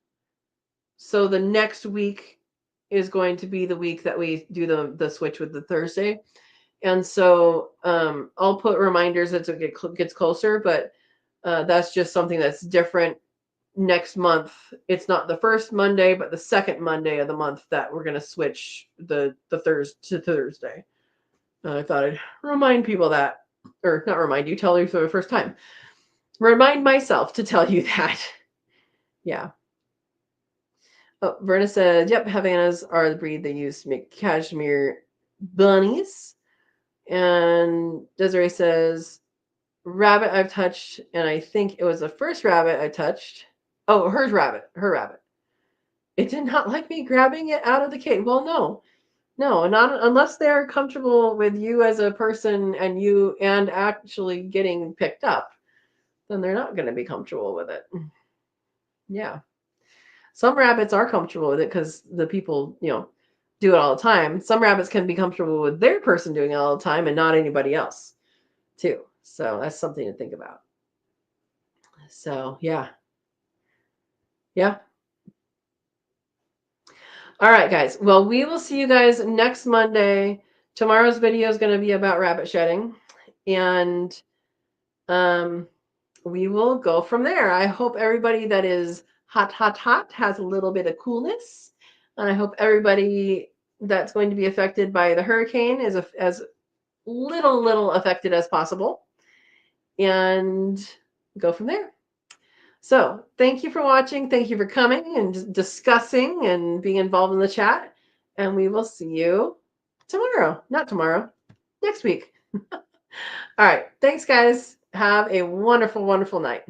So the next week is going to be the week that we do the switch with the Thursday. And so I'll put reminders as it gets closer, but that's just something that's different next month. It's not the first Monday, but the second Monday of the month that we're going to switch the Thursday. I thought I'd remind people that, or not remind you, tell you for the first time. Remind myself to tell you that. Yeah. Oh, Verna said, yep, Havanas are the breed they use to make cashmere bunnies. And Desiree says, rabbit I've touched, and I think it was the first rabbit I touched. Oh, her rabbit. It did not like me grabbing it out of the cage. Well, no, not unless they're comfortable with you as a person and actually getting picked up, then they're not going to be comfortable with it. Yeah. Some rabbits are comfortable with it because the people, do it all the time. Some rabbits can be comfortable with their person doing it all the time and not anybody else, too. So that's something to think about. So, yeah. Yeah. All right, guys. Well, we will see you guys next Monday. Tomorrow's video is going to be about rabbit shedding. And we will go from there. I hope everybody that is hot has a little bit of coolness. And I hope everybody that's going to be affected by the hurricane is as little affected as possible. And go from there. So thank you for watching. Thank you for coming and discussing and being involved in the chat. And we will see you tomorrow. Not tomorrow, next week. All right. Thanks, guys. Have a wonderful, wonderful night.